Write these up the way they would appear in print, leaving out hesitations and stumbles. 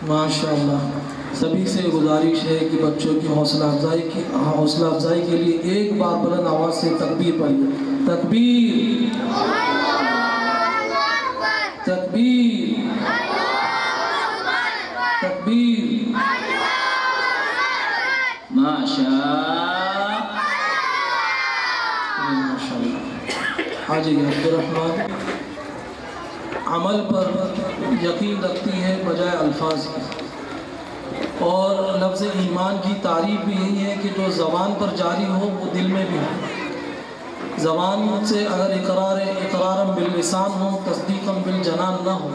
माशाअल्लाह। सभी से गुजारिश है कि बच्चों की हौसला अफजाई के लिए एक बार बुलंद आवाज़ से तकबीर पढ़िए। तकबीर तकबीर तकबीर। माशाअल्लाह। हाँ जी, अब्दुर्रहमान अमल पर यकीन रखती है बजाय अल्फाज की, और लफ्ज़ ईमान की तारीफ़ भी यही है कि जो ज़बान पर जारी हो वो दिल में भी हो। ज़बान से अगर इकरारम बिल लिसान हो, तस्दीक़म बिल जनान ना हो,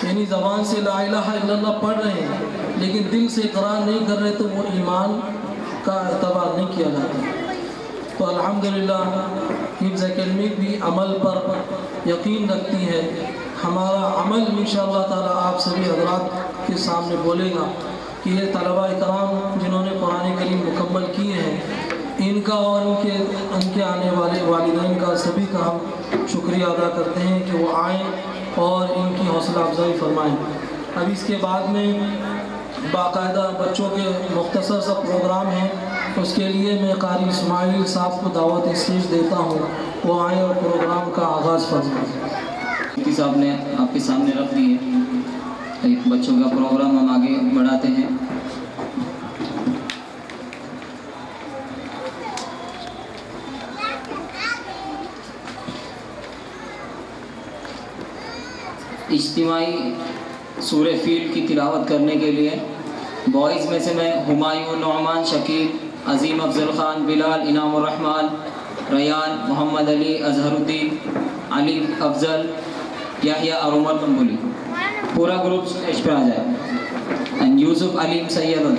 यानी ज़बान से ला इलाहा इल्लल्लाह पढ़ रहे हैं लेकिन दिल से इकरार नहीं कर रहे, तो वो ईमान का एतबार नहीं किया जाता। तो अल्हम्दुलिल्लाह हिफ्ज़ एकेडमी भी अमल पर यकीन रखती है। हमारा अमल इंशाअल्लाह ताला आप सभी हज़रात के सामने बोलेगा कि ये तलबा इकराम जिन्होंने कुरान करीम मुकम्मल किए हैं, इनका और उनके आने वाले वालिदैन का सभी का हम शुक्रिया अदा करते हैं कि वो आएँ और इनकी हौसला अफजाई फरमाएँ। अब इसके बाद में बाकायदा बच्चों के मुख्तसर सा प्रोग्राम है, उसके लिए मैं कारी इस्माइल साहब को दावत स्टेज देता हूँ, वो आएँ और प्रोग्राम का आगाज़ फरमाएँ। मुफ्ती साहब ने आपके सामने रख दिए एक बच्चों का प्रोग्राम, हम आगे बढ़ाते हैं। इज्तिमाई सूरह फील की तिलावत करने के लिए बॉयज़ में से मैं हुमायूं, नौमान, शकील, अजीम अफजल ख़ान, बिलाल, इनामुर रहमान, रयान, मोहम्मद अली, अजहरुद्दीन, अली अफजल, याहिया और उमर तंबुली, पूरा ग्रुप स्टेज पे आ जाए। एंड यूसुफ अलीम सैयद।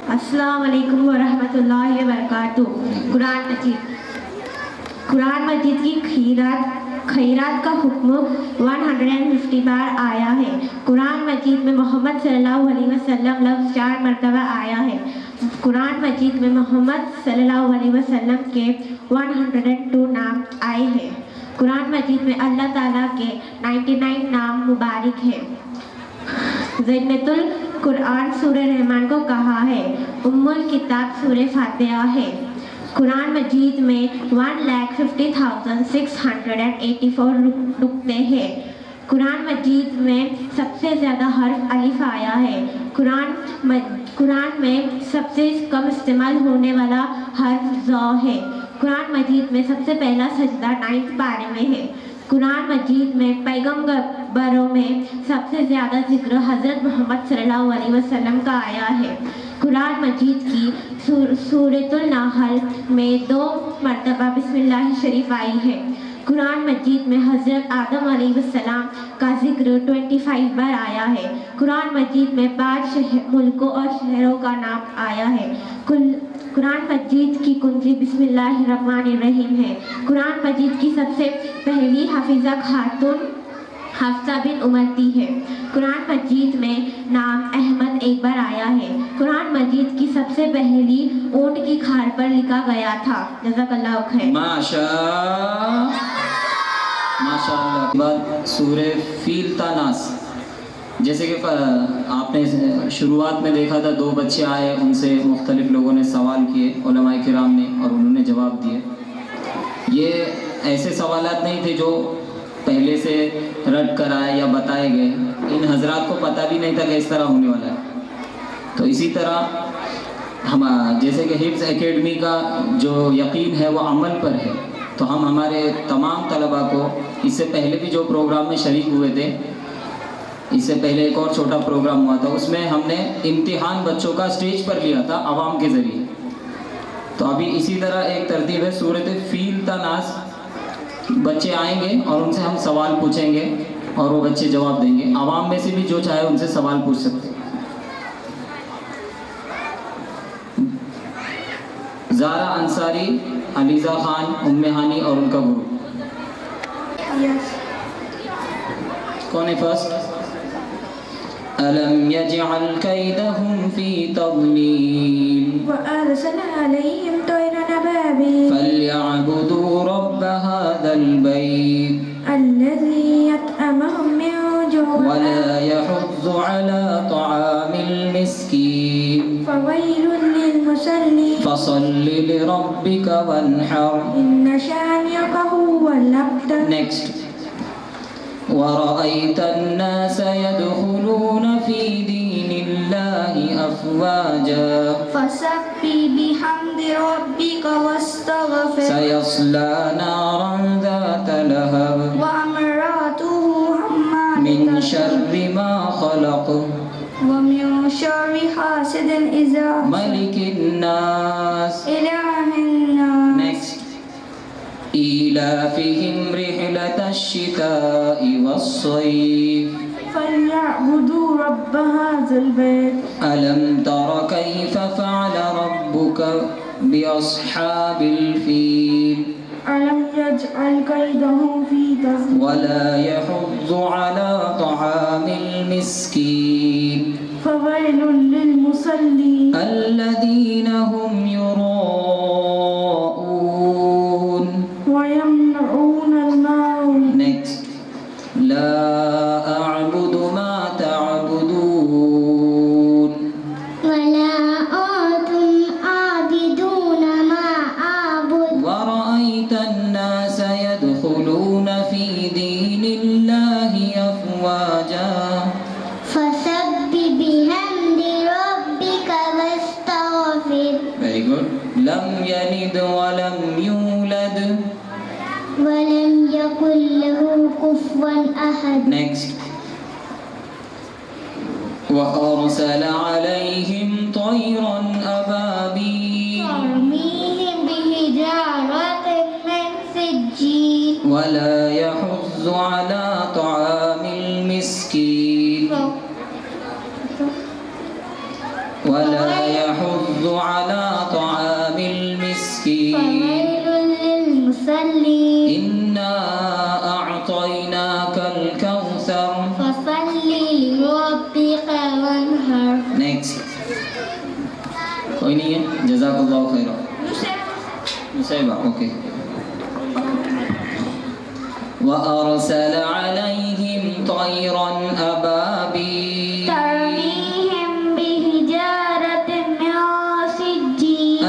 अस्सलाम वालेकुम व रहमतुल्लाहि व बरकातुहू। कुरान मजीद की खैरात का हुक्म 150 बार आया है। कुरान मजीद में मोहम्मद सल्लल्लाहु अलैहि वसल्लम लफ्ज़ 4 मरतबा आया है। कुरान मजीद में मोहम्मद सल्लल्लाहु अलैहि वसल्लम के 102 नाम आए हैं। कुरान मजीद में अल्लाह ताला के 99 नाम मुबारक है। ज़िन्नतुल कुरान सूरह रहमान को कहा है। उम्मुल किताब सूरह फातिहा है। कुरान मजीद में 1,50,684 नुक्ते हैं। कुरान मजीद में सबसे ज़्यादा हर्फ अलिफ आया है। कुरान में सबसे कम इस्तेमाल होने वाला हर्फ ज़ौ है। कुरान मजीद में सबसे पहला सजदा 9th पारे में है। कुरान मजीद में पैगम्बरों में सबसे ज़्यादा जिक्र हज़रत मोहम्मद सल्लल्लाहु अलैहि वसल्लम का आया है। कुरान मजीद की सूरतुल नाहल में 2 मरतबा बिस्मिल्लाह शरीफ आई है। कुरान मजीद में हज़रत आदम अलैहिस्सलाम का जिक्र 25 बार आया है। कुरान मजीद में 5 मुल्कों और शहरों का नाम आया है। कुरान मजीद की कुंजी बिस्मिल्लाहिर्रहमानिर्रहीम है। कुरान मजीद की सबसे पहली हाफिज़ा खातून हफ्सा बिन उमर थी है। कुरान मजीद में नाम अहमद एक बार आया है। कुरान मजीद की सबसे पहली ऊँट की खाल पर लिखा गया था। जज़ाकल्लाहु खैर। माशाअल्लाह। बाद सूरे फील ता नास, जैसे कि आपने शुरुआत में देखा था 2 बच्चे आए, उनसे मुख्तलिफ लोगों ने सवाल किए उलमाए किराम ने और उन्होंने जवाब दिए। ये ऐसे सवालात नहीं थे जो पहले से रट कर आए या बताए गए, इन हजरात को पता भी नहीं था कि इस तरह होने वाला है। तो इसी तरह हम जैसे कि हिफ्ज़ एकेडमी का जो यकीन है वो अमल पर है, तो हम हमारे तमाम तलबा को इससे पहले भी जो प्रोग्राम में शरीक हुए थे, इससे पहले एक और छोटा प्रोग्राम हुआ था, उसमें हमने इम्तिहान बच्चों का स्टेज पर लिया था आवाम के ज़रिए। तो अभी इसी तरह एक तरतीब है, सूरत फील ता नास, बच्चे आएंगे और उनसे हम सवाल पूछेंगे और वो बच्चे जवाब देंगे। आवाम में से भी जो चाहे उनसे सवाल पूछ सकते हैं। ज़ारा अंसारी, अलीज़ा खान, उम्मे हानी और उनका गुरु। कौन है फर्स्ट? अलम यजअल कैदहुम फी तज़लील व अरसलना अलैहिम तयरन अबाबील फलयअबुदू रब्ब हाज़ल बैत अल्लज़ी अतअमहुम मिन जूअ वला यहुज़्ज़ु अला तआमिल मिस्कीन फवैलुल लिलमुसल्लीन फसल्लि लिरब्बिका वन्हर। इन्न शानिअका हुवल अब्तर। नेक्स्ट। वरअयत अन्नास यदखुलून फी दीनिल्लाहि अफ़वाजा फसब्बि बिहम्दि रब्बिका वस्तगफिर सयस्ला नारन ज़ात लहब व अमरातुहु हम्मालतन मिन शर्रि मा खलक़ व मिन शर्रि हासिदिन इज़ा मलिकिन नास। इलाहिन नास। नेक्स्ट। ईलाफिहिम रिहलतश शिताइ वस्सैफ फलयअबुदू रब्ब हाज़ल बैत अलम तर कैफ फ़अल रब्बुक बिअस्हाबिल फील अलम यजअल कैदहुम फी तज़लील वला यहुज़्ज़ु अला तआमिल मिस्कीन फवैलुल लिलमुसल्लीन अल्लज़ीना हुम युराऊन व यमनऊनल माऊन। नेक्स्ट। ला अअबुदु मा तअबुदून वला अंतुम आबिदून मा अअबुद वरअयत अन्नास यदखुलून फी दीनिल्लाहि अफ़वाजा फसब्बि बिहम्दि रब्बिका वस्तगफिर। Very good. लम यलिद वलम यूलद वलम यकुल लहू कुफुवन अहद। नेक्स्ट। वअरसल अलैहिम तयरन अबाबील तरमीहिम बिहिजारतिन मिन सिज्जील वला यहुज़्ज़ु अला तआमिल मिस्कीन वला यहुज़्ज़ु अला तआमिल मिस्कीन फवैलुल लिलमुसल्लीन इन्ना अअतैनाकल कौसर फसल्लि लिरब्बिका वन्हर। नेक्स्ट। कोई नहीं है? जज़ाकल्लाहु खैरा। मुसैबा, ओके। वअरसल अलैहिम तयरन अबाबील तरमीहिम बिहिजारतिन मिन सिज्जील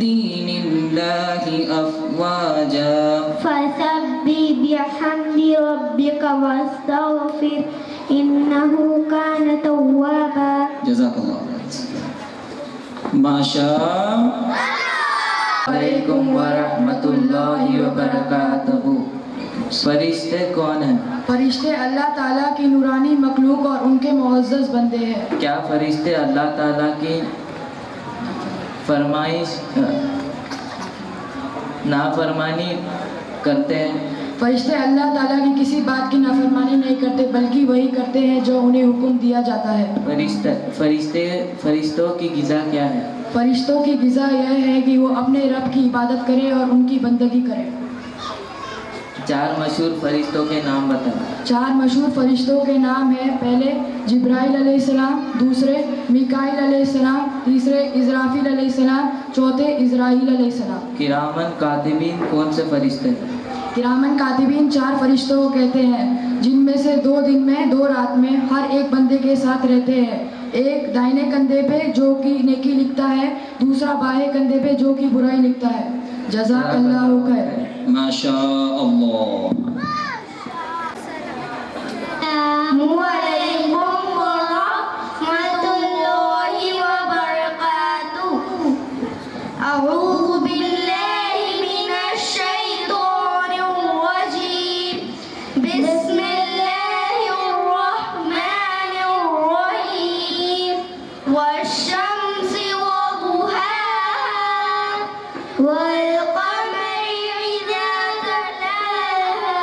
दीनिल्लाहि अफ़वाजा। फसब्बिह बिहम्दि रब्बिका वस्तगफिर इन्नहु कान तव्वाबा। जज़ाकल्लाह। माशा अलैकुम व रहमतुल्लाहि व बरकातहू। फरिश्ते कौन हैं? फरिश्ते अल्लाह ताला की नूरानी मखलूक और उनके मुअज़्ज़ज़ बंदे हैं। क्या फरिश्ते अल्लाह ताला की फरमाइश नाफरमानी करते हैं? फरिश्ते अल्लाह ताला की किसी बात की नाफरमानी नहीं करते, बल्कि वही करते हैं जो उन्हें हुक्म दिया जाता है। फरिश्तों की गिज़ा क्या है? फरिश्तों की गिज़ा यह है कि वो अपने रब की इबादत करें और उनकी बंदगी करें। 4 मशहूर फरिश्तों के नाम बताएं। 4 मशहूर फरिश्तों के नाम हैं। पहले जिब्राइल अलैहिस्सलाम, दूसरे मीकाईल अलैहिस्सलाम, तीसरे इज़राफील अलैहिस्सलाम, चौथे इज़राईल अलैहिस्सलाम। किरामन कातिबीन कौन से फरिश्ते हैं? किरामन कातिबीन 4 फरिश्तों को कहते हैं, जिनमें से 2 दिन में 2 रात में हर एक बंदे के साथ रहते हैं। एक दाहिने कंधे पे जो कि नेकी लिखता है, दूसरा बाएं कंधे पे जो कि बुराई लिखता है। जज़ाकल्लाहु खैर। माशा अल्लाह। अऊज़ु बिल्लाहि मिनश शैतानिर रजीम। बिस्मिल्लाहिर रहमानिर रहीम। वश्शम्सि वदुहाहा वल क़मरि इज़ा तलाहा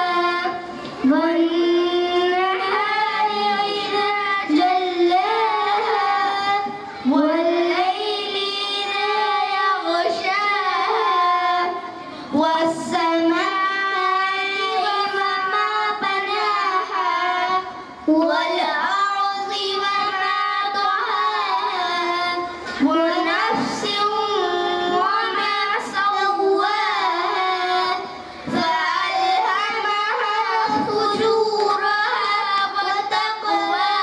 वन्नहारि इज़ा जल्लाहा वल्लैलि इज़ा यग़शाहा वस्समाइ वमा बनाहा वल्अर्ज़ि वमा तहाहा वनफ्सिन वमा सव्वाहा फअल्हमहा फुजूरहा वतक़वाहा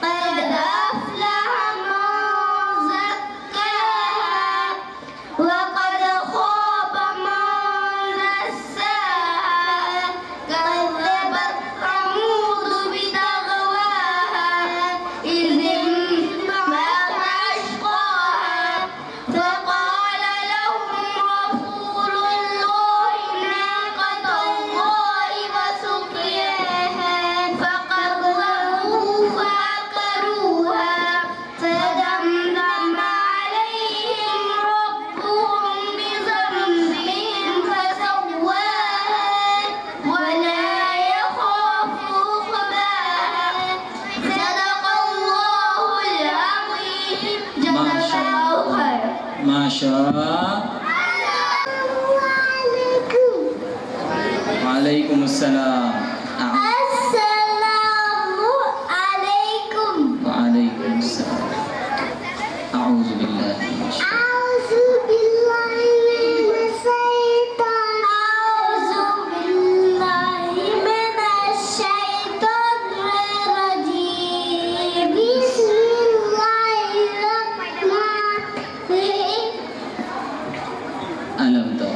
क़द अफ़लह मन ज़क्काहा वक़द ख़ाब मन दस्साहा कज़्ज़बत समूद बितग़वाहा इज़ इंबअथ अशक़ाहा फ़क़ाल लहुम रसूलुल्लाहि नाक़तल्लाहि वसुक़याहा फ़क़ज़्ज़बूहु फ़अक़रूहा फदमदम अलैहिम रब्बुहुम बिज़ंबिहिम फसव्वाहा वला यख़ाफु उक़बाहा। सदक़ल्लाहुल अज़ीम। जज़ाकल्लाहु खैर। माशा वालेकुम अस्सलाम। अस्सलामु अलैकुम। वालेकुम अस्सलाम। अऊज़ु बिल्लाहि मिनश अऊज़ु बिल्लाहि मिनश शैतानिर रजीम। बिस्मिल्लाहिर रहमानिर रहीम। अलम तरा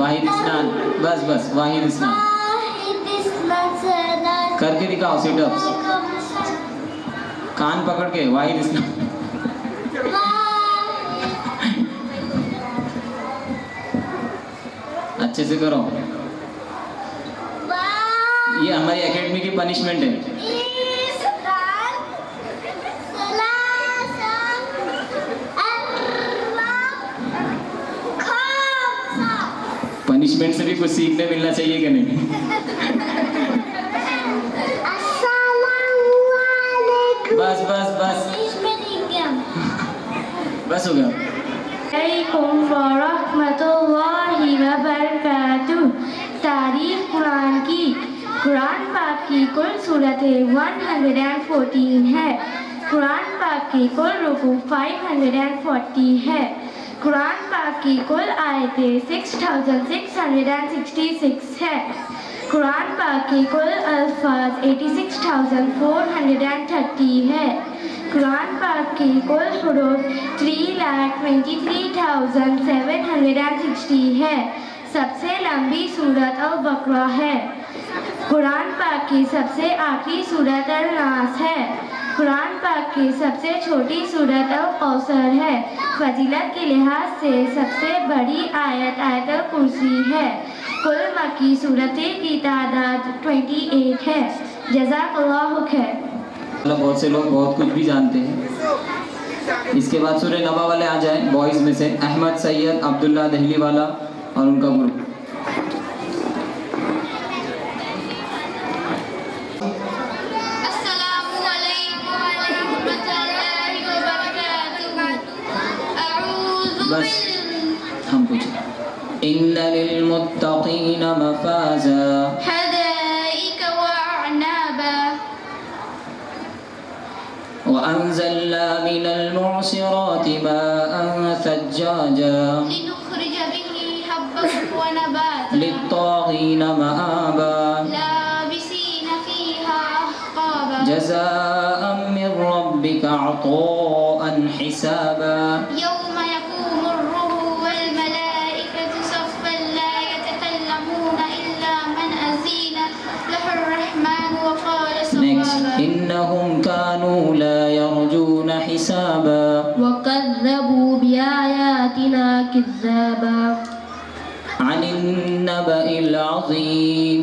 वाहिद स्नान। बस बस वाहिद स्नान करके दिखाओ। सिटअप्स कान पकड़ के वाहिद स्नान। अच्छे से करो। ये हमारी एकेडमी की पनिशमेंट है। पनिशमेंट से भी कुछ सीखने मिलना चाहिए कि नहीं? बस बस बस बस हो गया। अलैकुम व रहमतुल्लाहि व बरकातुहू। तारीफ कुरान की। कुरान पाक की कुल सूरतें 114 है। कुरान पाक की कुल रुकू 540 है। कुरान पाक की कुल आयतें 6666 है। कुरान पाक की कुल अल्फाज 86,430 है। कुरान पाक की कुल हुरूफ 3,23,760 है। सबसे लंबी सूरत अल-बकरा है। कुरान पाक की सबसे आखिरी सूरत अल-नास है। कुरान पाक की सबसे छोटी सूरत अल-कौसर है। फजीलत के लिहाज से सबसे बड़ी आयत आयतुल कुर्सी है। कुल मक्की सूरतें की तादाद 28 है। जज़ाकल्लाहु खैर। बहुत से लोग बहुत कुछ भी जानते हैं। इसके बाद सूरह नबा वाले आ जाएं बॉयज़ में से अहमद सैयद अब्दुल्ला दहली वाला और उनका ग्रुप। बस हम पूछें। इन्ना लिल-मुत्तक़ीन मफ़ाज़ा हदाइक व अअनाबा वअन्ज़लना मिनल मुअसिराति माअन सज्जाजा लिनुख़रिज बिही हब्बन व नबाता लित्ताग़ीन मआबा लाबिसीन फ़ीहा अहक़ाबा जज़ाअन मिन रब्बिका अताअन हिसाबा यौम यक़ूमुर रूहु वल मलाइकतु सफ़्फ़न ला यतकल्लमूना इल्ला मन अज़ीन लहुर रहमान व क़ाल नेक्स्ट सवाबा इन्नहुम कानू ला यरजून हिसाबा वकज़्ज़बू बिआयातिना किज़्ज़ाबा अनिन नबइल अज़ीम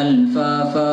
अल्फाफा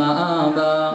मआबा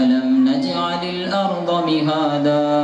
अलम नजअलिल अर्द मिहादा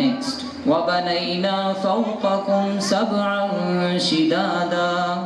नेक्स्ट वबनैना फौक़कुम सबअन शिदादा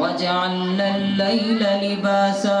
वजअलना अल-लैला लिबासा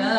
ला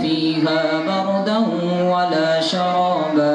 फ़ीहा बरदन वला शराबा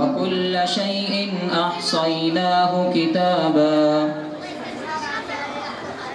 वकुल्ल शैइन अहसैनाहु किताबा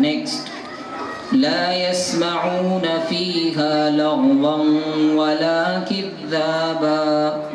नेक्स्ट ला यस्मऊन फ़ीहा लग़वन वला किज़्ज़ाबा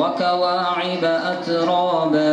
वकवाइब अतराबा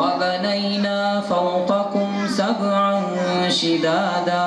वबनैना फौक़कुम सबअन शिदादा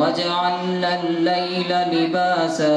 वजअलना अल-लैला लिबासा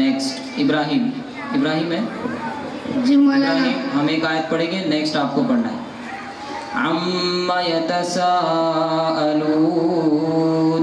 नेक्स्ट इब्राहिम इब्राहिम है इब्राहिम हम एक आयत पढ़ेंगे नेक्स्ट आपको पढ़ना है अम्मा यतसाअलून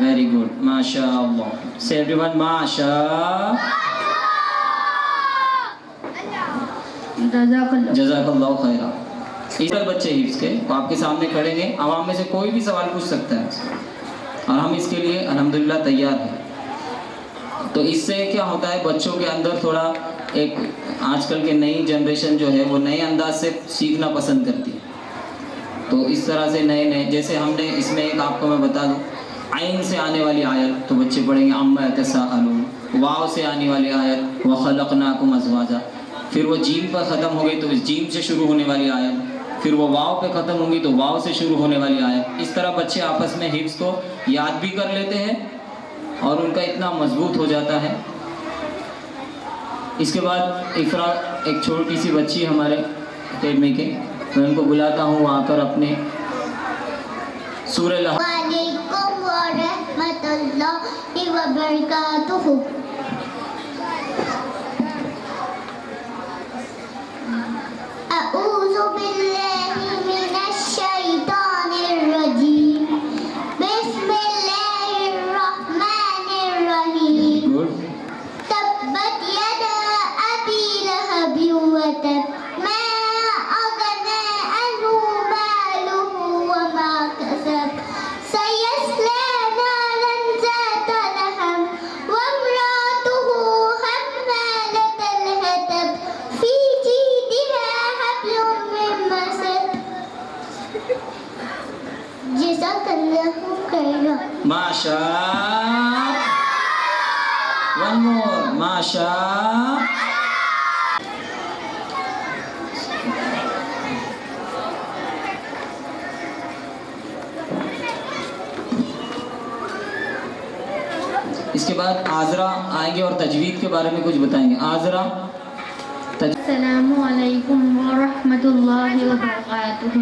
Very good. MashaAllah. Say everyone Masha. जज़ाकल्लाहु Khaira. इस पर बच्चे हिफ्ज़ के आपके सामने खड़े हैं, आवाम में से कोई भी सवाल पूछ सकता है और हम इसके लिए अल्हम्दुलिल्लाह तैयार हैं। तो इससे क्या होता है, बच्चों के अंदर थोड़ा एक आजकल के नई जनरेशन जो है वो नए अंदाज से सीखना पसंद करती है। तो इस तरह से नए नए, जैसे हमने इसमें एक आपको मैं बता दूँ, आइन से आने वाली आयत तो बच्चे पढ़ेंगे अम्मा यतसाअलून, वाव से आने वाली आयत व खलक़नाकुम अज़वाजा, फिर वो जीम पर ख़त्म हो गई तो इस जीम से शुरू होने वाली आयत फिर वो वाव पे ख़त्म होंगी तो वाव से शुरू होने वाली आयत। इस तरह बच्चे आपस में हिफ्ज़ को याद भी कर लेते हैं और उनका इतना मजबूत हो जाता है। इसके बाद इकरा एक छोटी सी बच्ची हमारे अकेडमी के, मैं उनको बुलाता हूँ आकर अपने सूरह वालेकुम वरहमतुल्लाहि वबरकातुहू। अऊज़ु बिल्लाहि मिनश शैतानिर रजीम। बिस्मिल्लाहिर रहमानिर रहीम। तब्बत यदा अबी लहबि व तब। मा अगना अन्हु मालुहु व मा कसब। सयस्ला नारन ज़ात लहब व इम्राअतुहु हम्मालतल हतब। फी जीदिहा हब्लुम मिन मसद। जज़ाकल्लाहु खैरा। माशा। वन मोर माशा। इसके बाद आजरा आएंगे और तजवीद के बारे में कुछ बताएंगे। आजरा अस्सलामु अलैकुम वरहमतुल्लाहि वबरकातुहू।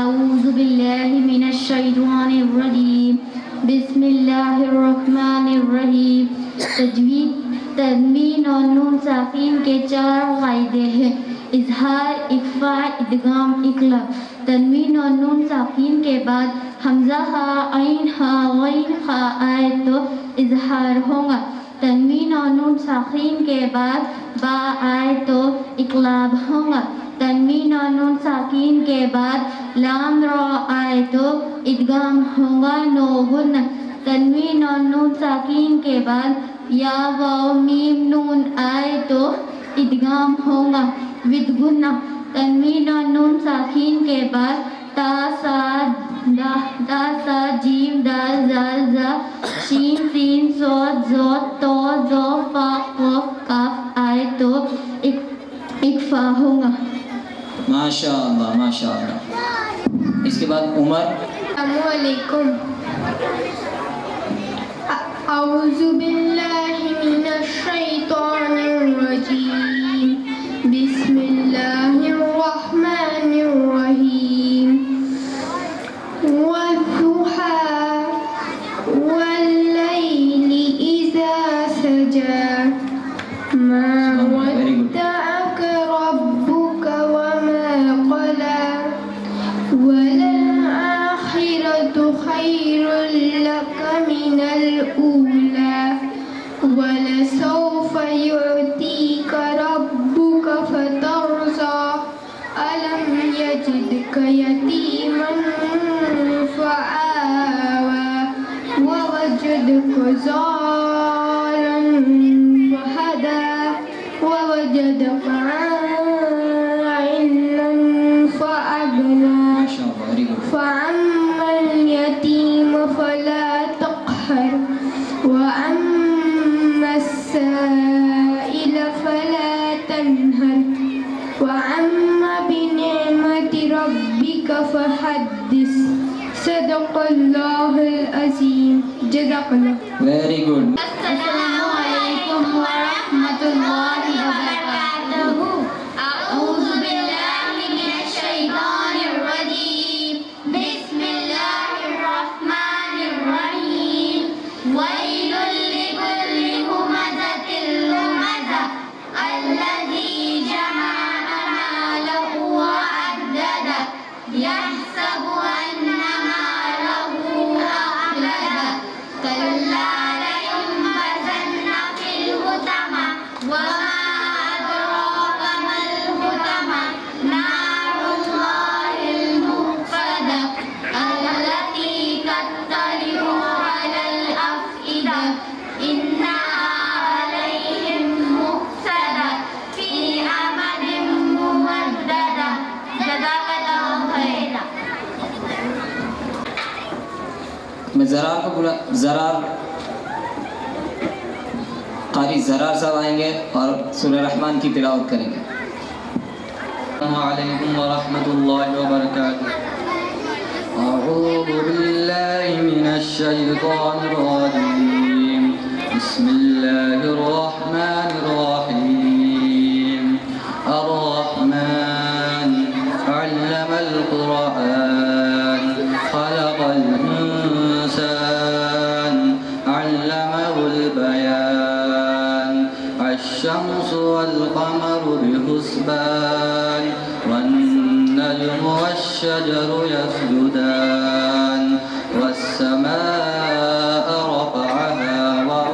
अऊज़ु बिल्लाहि मिनश शैतानिर रजीम। बिस्मिल्लाहिर रहमानिर रहीम। तजवीद तन्वीन और नून साकिन के 4 कायदे हैं। इजहार, इख्फा, इदगाम, इकलाब। तन्वीन और नून साकिन के बाद हमजा हा, ऐन हा, गैन हा आए तो इजहार होगा। तन्वीन और नून साकिन के बाद बा आए तो इकलाब होगा। तन्वीन और नून साकिन के बाद लाम रा आए तो इदगाम होगा। 9 गुना। तन्वीन और नून साकिन के बाद या वाव मीम नून आए तो इदगाम होगा विद गुना। तन्वीन और नून साकिन के बाद ता सा जीम दाल जाल जा शीन सीन सौद ज़ोद तो ज़ो फा क़ाफ काफ आए तो इक्फा होगा। माशाअल्लाह माशाअल्लाह। इसके बाद उमर। अस्सलामुअलैकुम। अऊज़ु बिल्लाहि मिनश शैतानिर रजीम। बिस्मिल्लाहिर रहमानिर रहीम। वद्दुहा वल्लैलि इज़ा सजा। मा वद्दअक रब्बुक वमा क़ला। वललआखिरतु खैरुल लक मिनल ऊला। वलसौफ युअतीक रब्बुक फतर्ज़ा। अलम यजिदक यतीमन फआवा। ववजदक ज़ालिमन फहदा। ववजदक आइलन फअगना। फअम्मा यतीम फला तक़हर। वअम्मा अस्साइल फला तनहर। वअम्मा बिनिअमति रब्बिक फहद्दिस। सदक़ल्लाहुल अज़ीम। जज़ाकल्लाह। Very good. अस्सलामु अलैकुम वरहमतुल्लाहि वबरकातुहू। अऊज़ु बिल्लाहि मिनश शैतानिर रजीम। बिस्मिल्लाहिर रहमानिर रहीम। वैलुल लिकुल्लि हुमज़तिल लुमज़ा। अल्लज़ी जमअ मालहु व अद्ददा। यहसबु अन्ना मालहु अख़लदा। कल्ला लयुनबज़न्ना फिल हुतमा। वमा अदराक मल हुतमा। नारुल्लाहिल मुक़दा। अल्लती तत्तलिउ अलल अफ़इदा। इन्ना अलैहिम मुक़्तदा। फी अमदिन मुमद्ददा। जज़ाकल्लाहु खैरा। मैं ज़रार को बुला, ज़रार कारी ज़रार साहब आएंगे और सूरह रहमान की तिलावत करेंगे। अस्सलामु अलैकुम व रहमतुल्लाहि व बरकातुहू। अऊज़ु बिल्लाहि मिनश शैतानिर रजीम। बिस्मिल्लाहिर रहमानिर रहीम। अर्रहमान अल्लमल कुरआन खलक़ल इंसान अल्लमहुल बयान। अश-शम्सु वल क़मरु बिहुस्बान वन्नज्मु वश-शजरु यस्जुदान वस्समाअ रफ़अहा व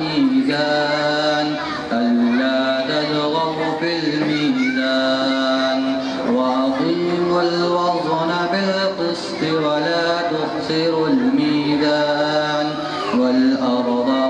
मीज़ान अल्ला तत्ग़व फ़िल मीज़ान व अक़ीमुल वज़्न बिल क़िस्ति व ला तुख़्सिरुल मीज़ान वल अर्ज़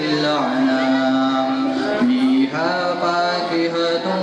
लिल-अनाम फ़ीहा फ़ाकिहतुन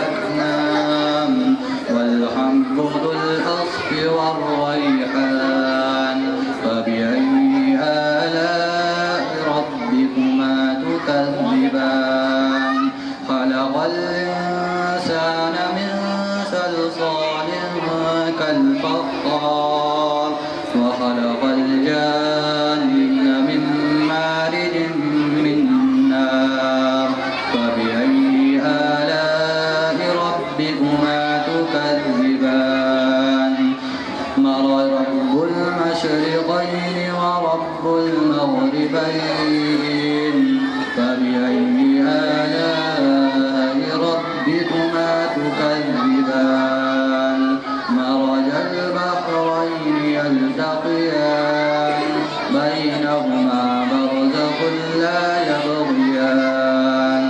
अक्माम वल-हब्बु ज़ुल अस्फ़ि वर-रैहान फ़बिअय्यि आलाइ रब्बिकुमा तुकज़्ज़िबान। खलक़ल इंसान मिन सलसालिन कल-फ़ख़्ख़ार व खलक़ल जान्न मिन मारिजिन मिन नार फ़बिअय्यि आलाइ रब्बिकुमा तुकज़्ज़िबान। रब्बुल मशरिक़ैनि व रब्बुल मग़रिबैनि फ़बिअय्यि आलाइ रब्बिकुमा तुकज़्ज़िबान। मरजल बहरैनि यल्तक़ियान बैनहुमा बरज़ख़ुन ला यबग़ियान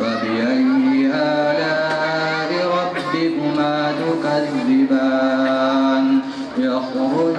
फ़बिअय्यि आलाइ रब्बिकुमा तुकज़्ज़िबान। यख़रुज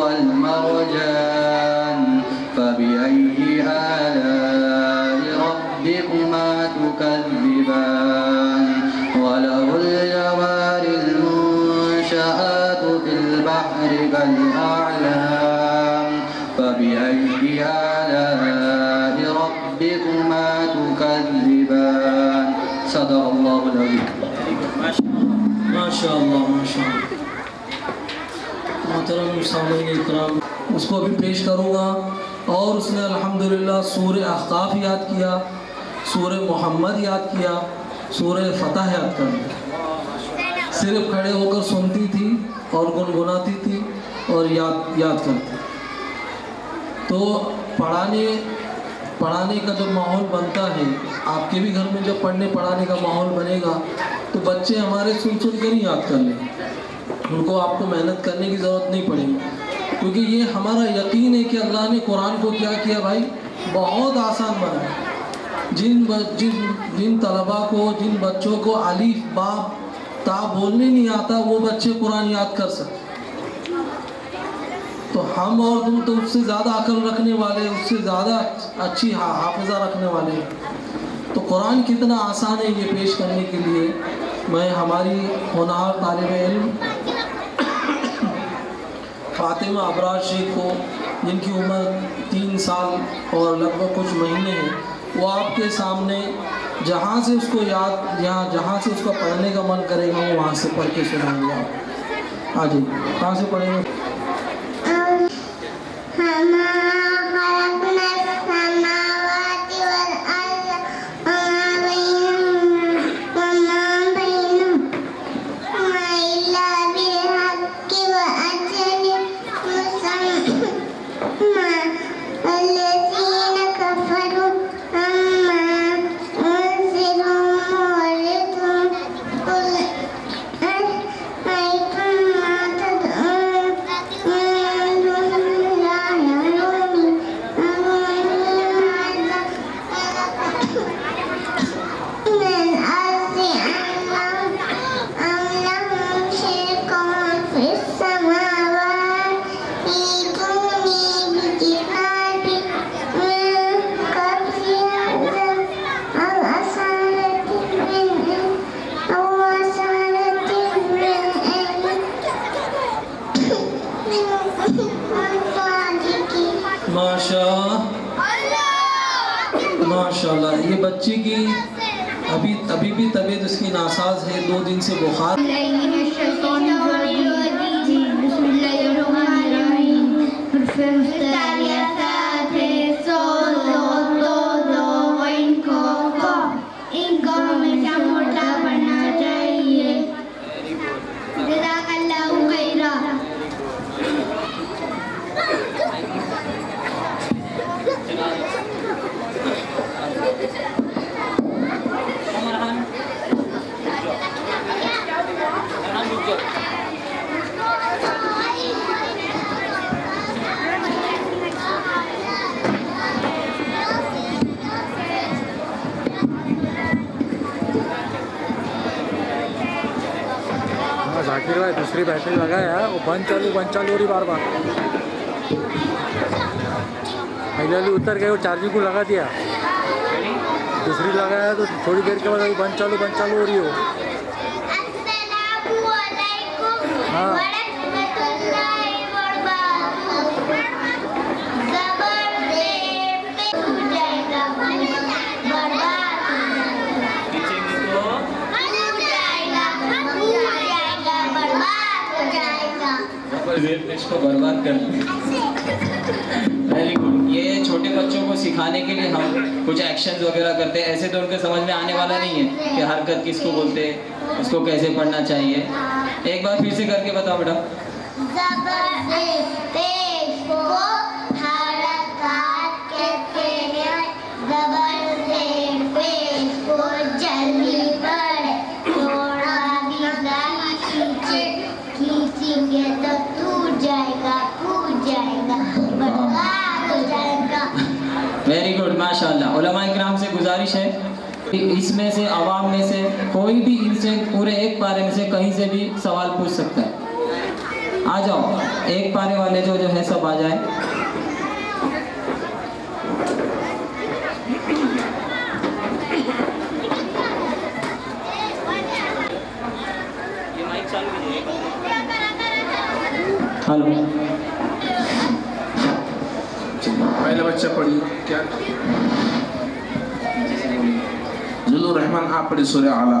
वल-मरजान फ़बिअय्यि आलाइ रब्बिकुमा तुकज़्ज़िबान। वलहुल जवारिल मुनशआतु फ़िल बहरि कल-अ'लाम फ़बिअय्यि आलाइ रब्बिकुमा तुकज़्ज़िबान। सदक़ल्लाहुल अज़ीम। माशाअल्लाह माशाअल्लाह। मोहतरम सामईन इकराम, उसको भी पेश करूँगा। और उसने अल्हम्दुलिल्लाह सूरह अहक़ाफ़ याद किया, सूरह मोहम्मद याद किया, सूरह फतह याद कर दी। सिर्फ खड़े होकर सुनती थी और गुनगुनाती थी और याद करती। तो पढ़ाने का जब माहौल बनता है, आपके भी घर में जब पढ़ने पढ़ाने का माहौल बनेगा तो बच्चे हमारे सुन कर ही याद कर लेंगे। उनको आपको मेहनत करने की ज़रूरत नहीं पड़ेगी, क्योंकि ये हमारा यकीन है कि अल्लाह ने कुरान को क्या किया भाई, बहुत आसान बनाया। जिन तलबा को, जिन बच्चों को अलीफ बाब ता बोलने नहीं आता, वो बच्चे कुरान याद कर सकते। तो हम और तुम तो उससे ज़्यादा अकल रखने वाले, उससे ज़्यादा अच्छी हाफिज़ा रखने वाले हैं। तो कुरान कितना आसान है ये पेश करने के लिए। मैं हमारी होनहार तालिब इल्म फ़ातिमा अबरार शेख को, जिनकी उम्र 3 साल और लगभग कुछ महीने हैं, वो आपके सामने जहाँ से उसको जहाँ से उसका पढ़ने का मन करेगा वो वहाँ से पढ़ के सुनाएंगे। आप हाँ जी, कहाँ से पढ़ेंगे? माशाल्लाह। ये बच्ची की अभी भी तबीयत इसकी नासाज है, 2 दिन से बुखार। इनको हमेशा मोटा बनना चाहिए। जज़ाकल्लाहु खैरा। जाकिर भाई दूसरी बैटरी लगाया, वो बंद चालू हो रही बार बार। पहले वाली उतर गए, वो चार्जिंग को लगा दिया, दूसरी लगाया तो थोड़ी देर के बाद अभी बंद चालू हो रही हो। हाँ इसको बर्बाद कर वेरी गुड। ये छोटे बच्चों को सिखाने के लिए हम कुछ एक्शंस वगैरह करते हैं, ऐसे तो उनके समझ में आने वाला नहीं है कि हरकत किसको बोलते हैं, उसको कैसे पढ़ना चाहिए। एक बार फिर से करके बताओ बेटा। वेरी गुड माशाल्लाह। उलमाए किराम से गुजारिश है कि इसमें से आवाम में से कोई भी इनसे पूरे एक पारे में से कहीं से भी सवाल पूछ सकता है। आ जाओ, एक पारे वाले जो है सब आ जाए। हेलो, पहला बच्चा पढ़िए क्या? जुलूर रहमान आप पढ़िए सूरह आला।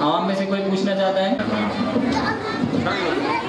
आवाम में से कोई पूछना चाहता है?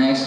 Next.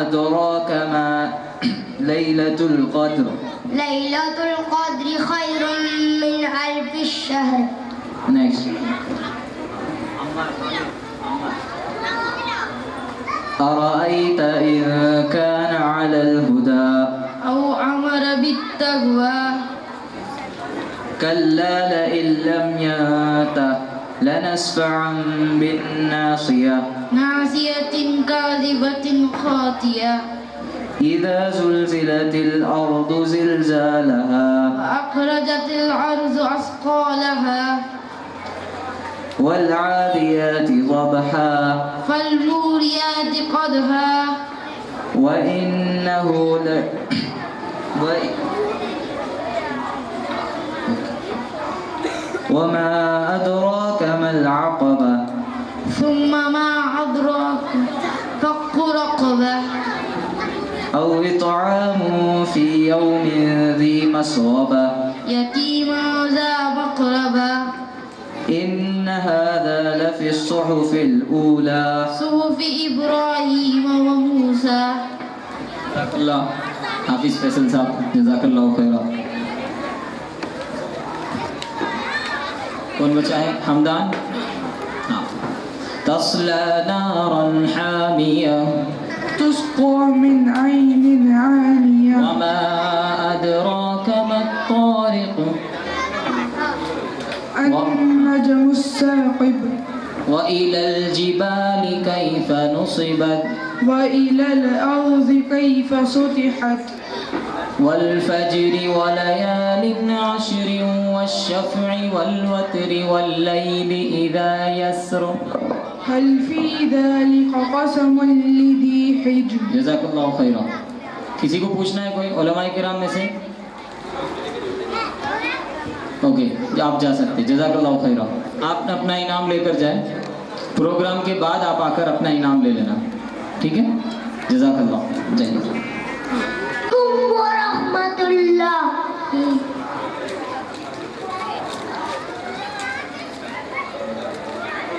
अदराक मा लैलतुल क़द्र लैलतुल क़द्र खैरुम मिन अल्फि शहर। नेक्स्ट अरअयत इन कान अलल हुदा औ अमर बित्तक़वा कल्ला लइन लम यंतह लनस्फ़अन बिन्नासिया नासियतिन काज़िबतिन ख़ातिया इज़ा ज़ुल्ज़िलतिल अर्दु ज़िलज़ालहा अख़रजतिल अर्ज़ु अस्क़ालहा वल्आदियाति ज़बहा फ़ल्मुरियाति क़दहा वइन्नहु वमा अदराक मल अक़बा सुम्मा मा अदराक फ़क्कु रक़बा औ इत्आमु फ़ी यौमिन ज़ी मस्ग़बा यतीमन ज़ा मक़रबा इन्न हाज़ा लफ़ी स्सुहुफ़िल ऊला सुहुफ़ि इब्राहीम व मूसा। हाफिज़ फैसल साहब जज़ाकल्लाहु खैरा। कौन बचा है? हमदान। हाँ। तस्ला नारन हामिया तुस्क़ा मिन ऐनिन आनिया वमा अदराक मत्तारिक़ अन्नजमुस साक़िब व इलल जिबालि कैफ़ नुसिबत व इलल अर्ज़ि कैफ़ सुतिहत वल फज्रि व लयालिन अश्रि वश्शफ़्इ वल वत्रि वल लैलि इज़ा यस्र हल फ़ी ज़ालिका क़समुन लिज़ी हिज्र। जज़ाकल्लाहु खैरा। किसी को पूछना है कोई उलमाए किराम में से? ओके, आप जा सकते। जज़ाकल्लाहु खैरा। आप अपना इनाम लेकर जाए, प्रोग्राम के बाद आप आकर अपना इनाम ले लेना, ठीक है? जज़ाकल्लाह। जय व रहमतुल्लाह।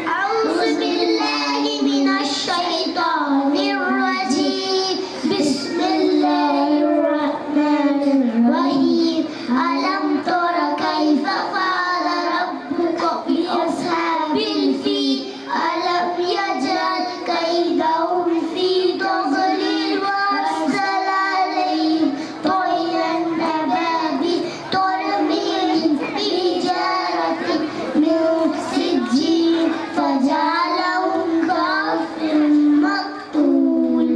अऊज़ु बिल्लाहि मिनश शैतानिर रजीम। बिस्मिल्लाहिर रहमानिर रहीम। अलम तरा कैफ़ फ़अल रब्बुका बिअस्हाबिल फ़ील। अलम यजअल कैदहुम फ़ी तज़लील व अरसल अलैहिम तयरन अबाबिल तरमीहिम बिहिजारतिन मिन सिज्जील फजअलहुम कअस्फिन मक़तूल।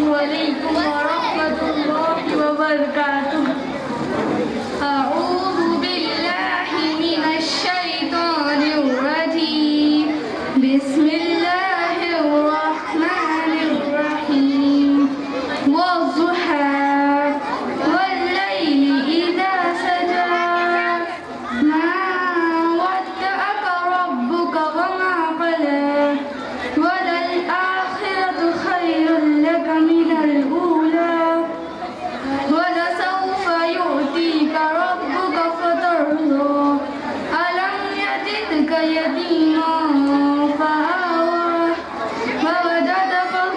वालेकुम वरहमतुल्लाहि वबरकातुह। अऊज़ु बिल्लाहि मिनश शैतानिर रजीम। बिस्मिल्लाहिर रहमानिर रहीम। वज़्ज़ुहा वल्लैलि इज़ा सजा मा वद्दअक रब्बुका वमा क़ला वलल आखिरतु खैरुल लक मिनल ऊला वलसौफ यु'तीक रब्बुक फतर्दा। अलम यजिदक यतीमन फआवा ववजदक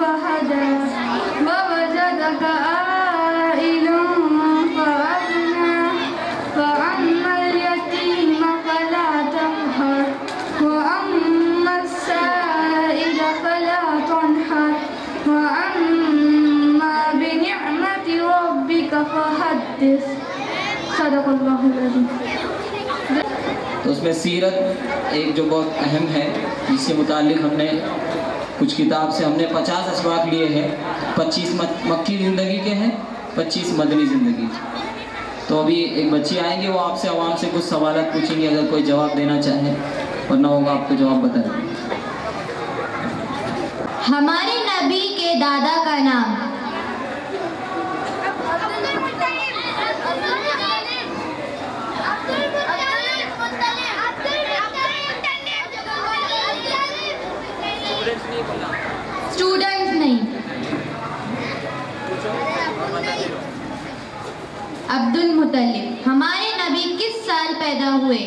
फहदा ववजदक आइलन फअग्ना फअम्मल यतीम फला तक़हर वअम्मस साइल फला तनहर वअम्मा बिनिअमति रब्बिक फहद्दिस। सदक़ल्लाहुल अज़ीम। तो उसमें सीरत एक जो बहुत अहम है, जिससे मुताल्लिक़ हमने कुछ किताब से हमने 50 असबाक लिए हैं। 25 मक्की ज़िंदगी के हैं, 25 मदनी ज़िंदगी। तो अभी एक बच्ची आएंगे, वो आपसे आवाम से कुछ सवालात पूछेंगे, अगर कोई जवाब देना चाहे, वरना होगा आपको जवाब बता दें। हमारे नबी के दादा का नाम? स्टूडेंट्स नहीं। अब्दुल मुत्तलिब। हमारे नबी किस साल पैदा हुए?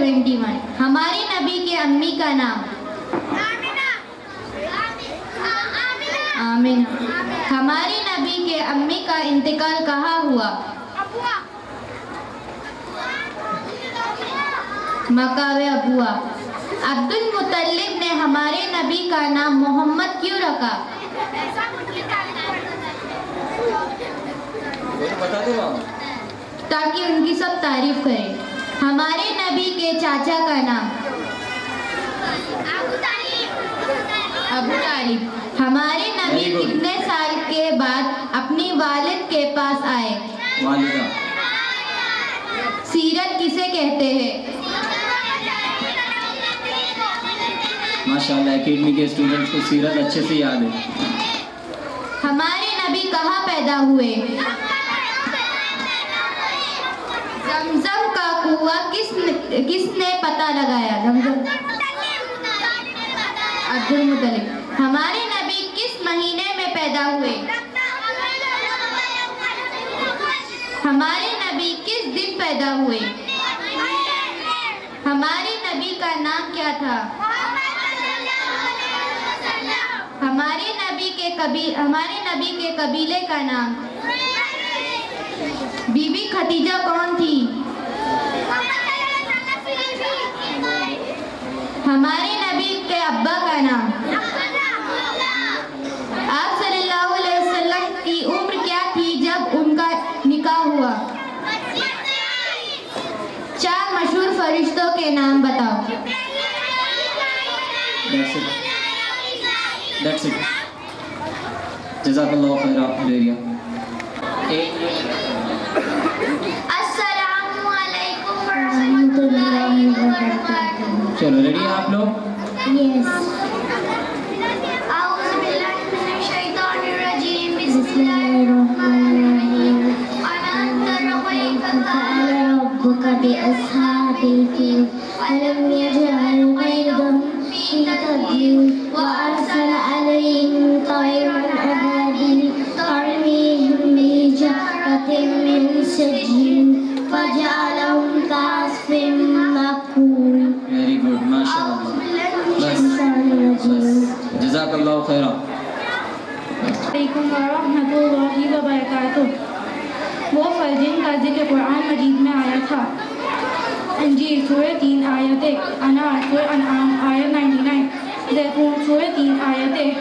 21 हमारे नबी के अम्मी का नाम आमिना। हमारे नबी के अम्मी का इंतकाल कहाँ हुआ? मकावे अबुआ। अब्दुल मुत्तलिब ने हमारे नबी का नाम मोहम्मद क्यों रखा? ताकि उनकी सब तारीफ करें। हमारे नबी के चाचा का नाम अबू तालिब। हमारे नबी कितने साल के बाद अपनी वालिद के पास आए? वालिदा। सीरत किसे कहते हैं? माशाल्लाह एकेडमी के स्टूडेंट्स को सीरत अच्छे से याद है। हमारे नबी कहाँ पैदा हुए? जमजम का कुआं किसने पता लगाया? अब्दुल मुत्तलिब। हमारे नबी किस महीने में पैदा हुए? हमारे नबी किस दिन पैदा हुए? हमारे नबी का नाम क्या था? हमारे नबी के कबीले का नाम? बीबी खदीजा कौन थी? हमारे नबी के अब्बा का नाम? आप सल्लल्लाहु अलैहि वसल्लम की उम्र क्या थी जब उनका निकाह हुआ? 4 मशहूर फरिश्तों के नाम बताओ। That's it. जज़ाकल्लाहु खैरा लेरिया। अस्सलामु अलैकुम वरहमतुल्लाहि वबरकातुहू। चलो रेडी हैं आप लोग? यस। औज़ु बिल्लाहि मिनश शैतानिर रजीम। बिस्मिल्लाहिर्रहमानिर्रहीम। अनंत रब्बुका बिअस्हाबिल फील अलम यजअल कैदहुम फी तदलील व अरसल अलैहिम तयरन अबाबिल तरमीहिम बिहिजारतिन मिन सिज्जील फजअलहुम कअस्फिन मअकूल। वेरी गुड माशाल्लाह। बस जज़ाकल्लाहु खैरा। अलैकुम वरहमतुल्लाहि वबरकातुहू। वो फर्जिन का जिक्र कुरान मजीद में आया था। अंजीर सूरह 3 आयत 1, अनार सूरह अनआम आयत 99, ज़ैतून सूरह 3 आयत 1,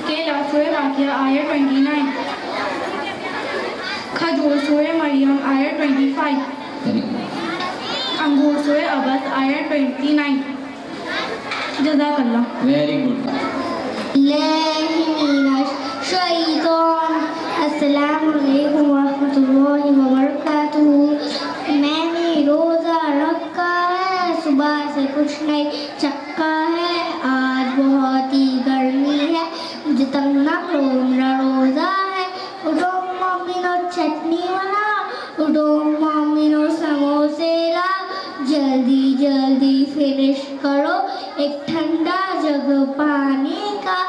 केला सूरह वाक़िया आयत 29, खजूर सूरह मरियम आयत 25, अंगूर सूरह अबस आयत 29। जज़ाकल्लाह। Very good. अस्सलामु अलैकुम वरहमतुल्लाहि वबरकातुहू। मैंने रोज़ा रखा है, सुबह से कुछ नहीं चक्का है, आज बहुत ही गर्मी है, मुझे तंग ना करो, मेरा रोज़ा है। उठो मम्मीनो चटनी बना, उठो मम्मीनो समोसे ला, जल्दी जल्दी फिनिश करो एक ठंडा जग पानी का।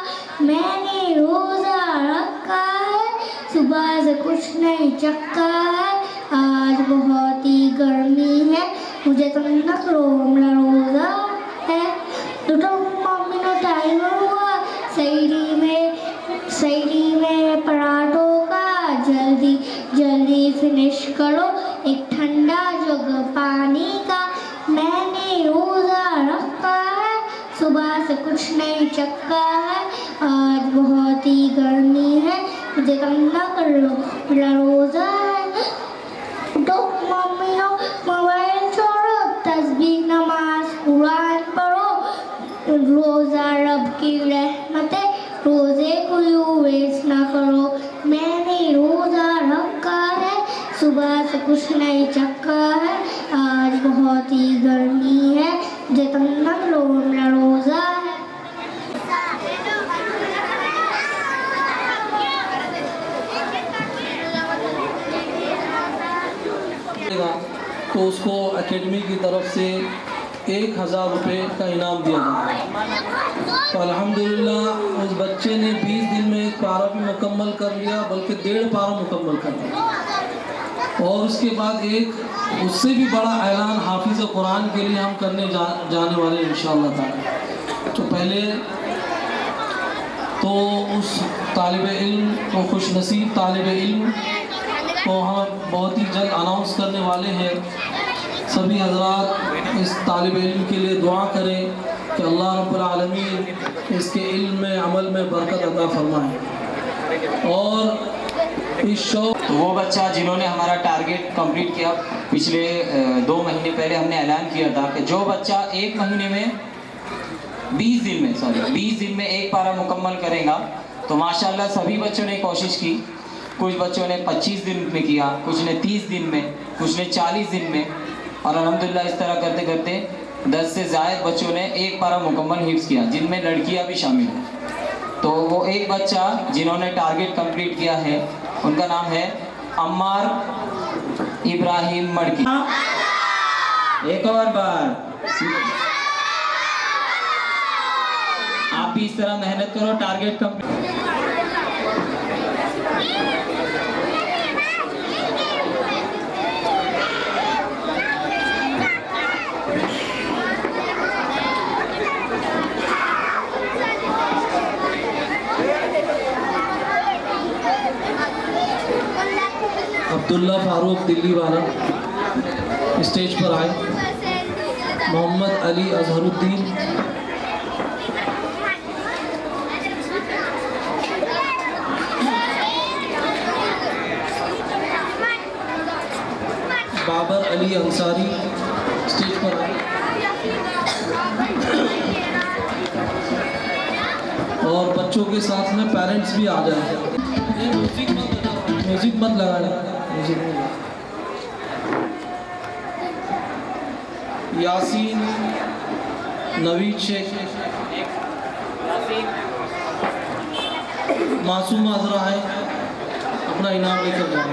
मैंने रोज़ा रखा है, सुबह से कुछ नहीं चक्का है, आज बहुत ही गर्मी है, मुझे तंग न करो, मेरा रोज़ा है। तो मम्मी ने टाइम हुआ सैरी में पराठों का, जल्दी जल्दी फिनिश करो एक ठंडा जग पानी का। मैंने रोज़ा रखा है, सुबह से कुछ नहीं चक्का है, आज बहुत ही गर्मी है, मुझे तंग न करो, मेरा रोज़ा है। तो मम्मी नो मोबाइल छोड़ो, तस्बीह नमाज कुरान पढ़ो, रोज़ा रब की रहमतें, रोज़े को यूँ वेस्ट ना करो। मैंने रोज़ा रखा है, सुबह से कुछ नहीं चक्का है, आज बहुत ही गर्मी है, मुझे तंग न करो, मेरा रोज़ा है। तो उसको एकेडमी की तरफ से 1000 रुपये का इनाम दिया जाएगा। तो अल्हम्दुलिल्लाह उस बच्चे ने 20 दिन में 1 पारा भी मुकम्मल कर लिया, बल्कि 1.5 पारा मुकम्मल कर लिया। और उसके बाद एक उससे भी बड़ा ऐलान हाफिज़ कुरान के लिए हम करने जाने वाले हैं इंशाअल्लाह ताला। तो पहले तो उस तालिब इल्म, तो खुशनसीब तालिब इल्म को हम बहुत ही जल्द अनाउंस करने वाले हैं। सभी हज़रात इस तालिब इल्म के लिए दुआ करें कि अल्लाह रब्बुल आलमीन इसके इल्म में, अमल में बरकत अता फरमाए। और इस शो तो वो बच्चा जिन्होंने हमारा टारगेट कंप्लीट किया, पिछले 2 महीने पहले हमने ऐलान किया था कि जो बच्चा 1 महीने में 20 दिन में एक पारा मुकम्मल करेगा, तो माशाल्लाह सभी बच्चों ने कोशिश की। कुछ बच्चों ने 25 दिन में किया, कुछ ने 30 दिन में, कुछ ने 40 दिन में, और अल्हम्दुलिल्लाह इस तरह करते करते 10 से ज़ायद बच्चों ने एक पारा मुकम्मल हिफ्ज़ किया, जिनमें लड़कियां भी शामिल हैं। तो वो एक बच्चा जिन्होंने टारगेट कंप्लीट किया है, उनका नाम है अम्मार इब्राहिम मड़की। एक और बार आप भी इस तरह मेहनत करो, टारगेट कंप्लीट। अब्दुल्ला फारूक दिल्ली वाला स्टेज पर आए। मोहम्मद अली अजहरुद्दीन, बाबर अली अंसारी स्टेज पर आए। और बच्चों के साथ में पेरेंट्स भी आ जाए। म्यूजिक मत लगाना। यासीन नवीद शेख, मासूम आजरा है, अपना इनाम लेकर जाए।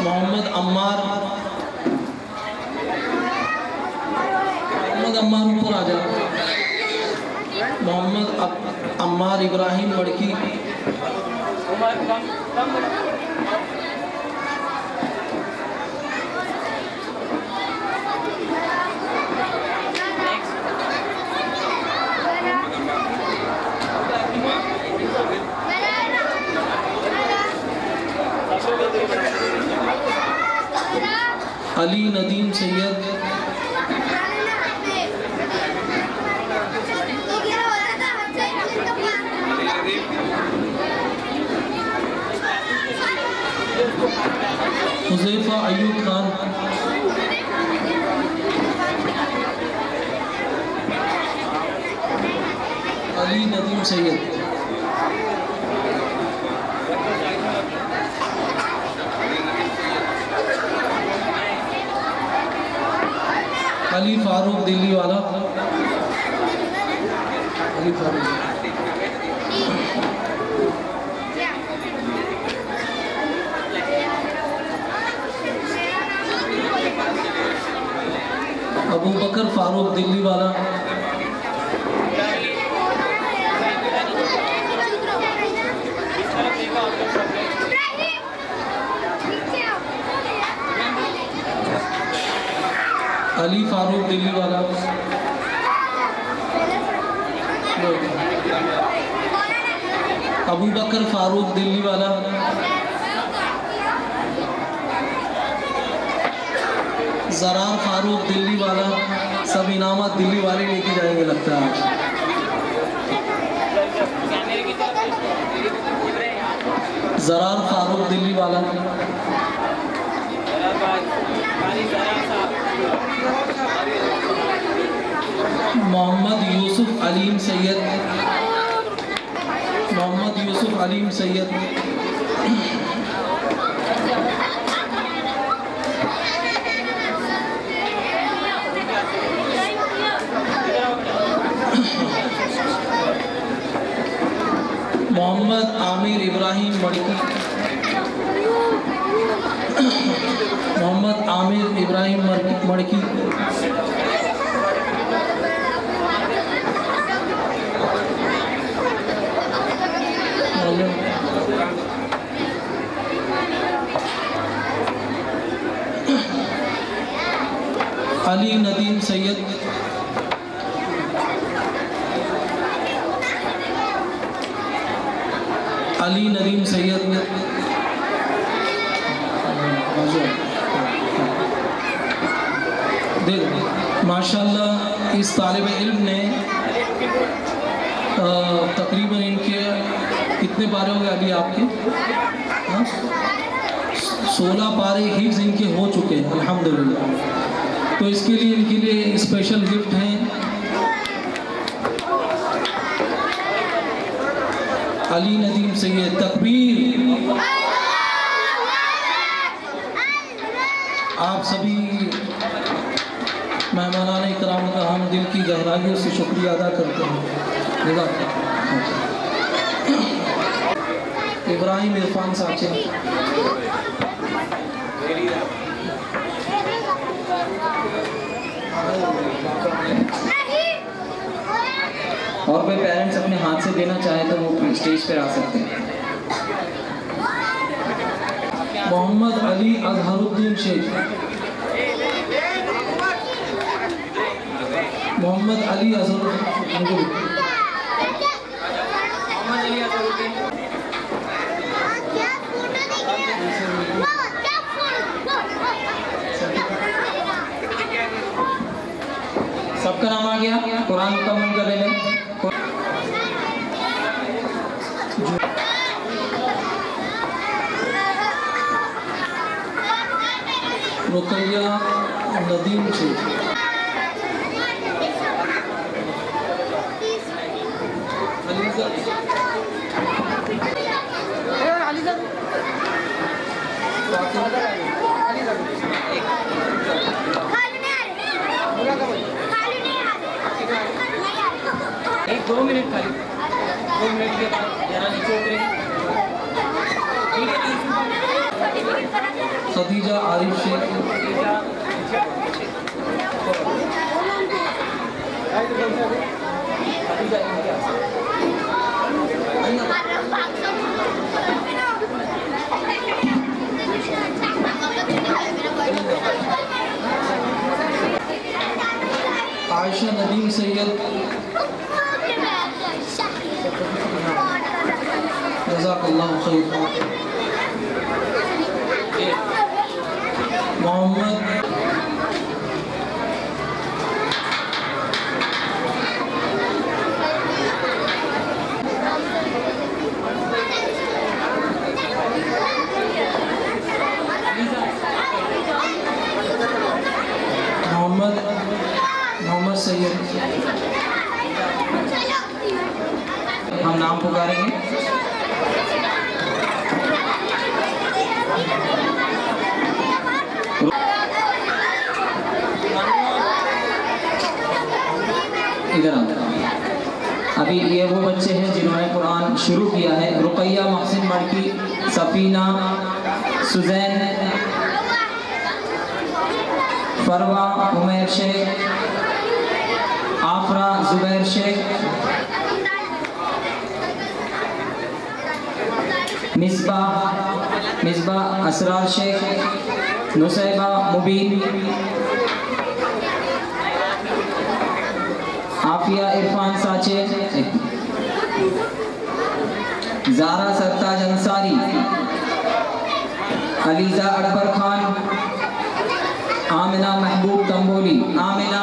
मोहम्मद अम्मार ऊपर आ जाए। मोहम्मद अम्मार इब्राहिम मड़की, अली नदीम सैयद, हुज़ैफा अयूब खान, अली नदीम सैयद, अली फारूक दिल्ली वाला, अली फारूक, अबू बकर फारूक दिल्ली वाला, अली फारूक दिल्ली वाला, अबू बकर फारूक दिल्ली वाला, ज़रार फारूक दिल्ली वाला। सब इनामात दिल्ली वाले लेके जाएंगे लगता है। ज़रार फारूक दिल्ली वाला, मोहम्मद यूसुफ अलीम सैयद, मोहम्मद यूसुफ अलीम सैयद, मोहम्मद आमिर इब्राहिम मड़की, मोहम्मद आमिर इब्राहिम मड़की, अली नदीम सैयद, अली नदीम सैयद, माशाल्लाह इस तालिब इल्म ने तकरीबन इनके कितने पारे हो गए अभी आपके? 16 पारे हिफ्ज़ इनके हो चुके हैं अल्हम्दुलिल्लाह। तो इसके लिए इनके लिए स्पेशल गिफ्ट हैं। अली नदीम सैयद, तकबीर। आप सभी मेहमानान इकराम का हम दिल की गहराइयों से शुक्रिया अदा करते हैं। इब्राहिम इरफान साचे, और कोई पेरेंट्स अपने हाथ से देना चाहे तो वो स्टेज पर आ सकते हैं। मोहम्मद अली अजहरुद्दीन शेख, मोहम्मद अली अजहरुद्दीन, सबका नाम आ गया? कुरान मुकम्मल कर लेंगे। रुकैया नदीम शेख, एक 2 मिनट खाली, 2 मिनट के बाद जरा नीचे उतरेंगे। खदीजा आरिफ शेख, आयशा नदीम सैयद, जज़ाकल्लाहु खैर। मोहम्मद मोहम्मद सैयद, हम नाम पुकारेंगे। इधर आ। अभी ये वो बच्चे हैं जिन्होंने कुरान शुरू किया है। रुकैया महसिन मड़की, सफीना, सुजैन, फरवा उमैर शेख, आफरा जुबैर शेख, मिसबाह असरार शेख, नुसैबा मुबीन, आफिया इरफान साचे, जारा सरताज अंसारी, अलीजा अकबर खान, आमिना महबूब तंबोली, आमिना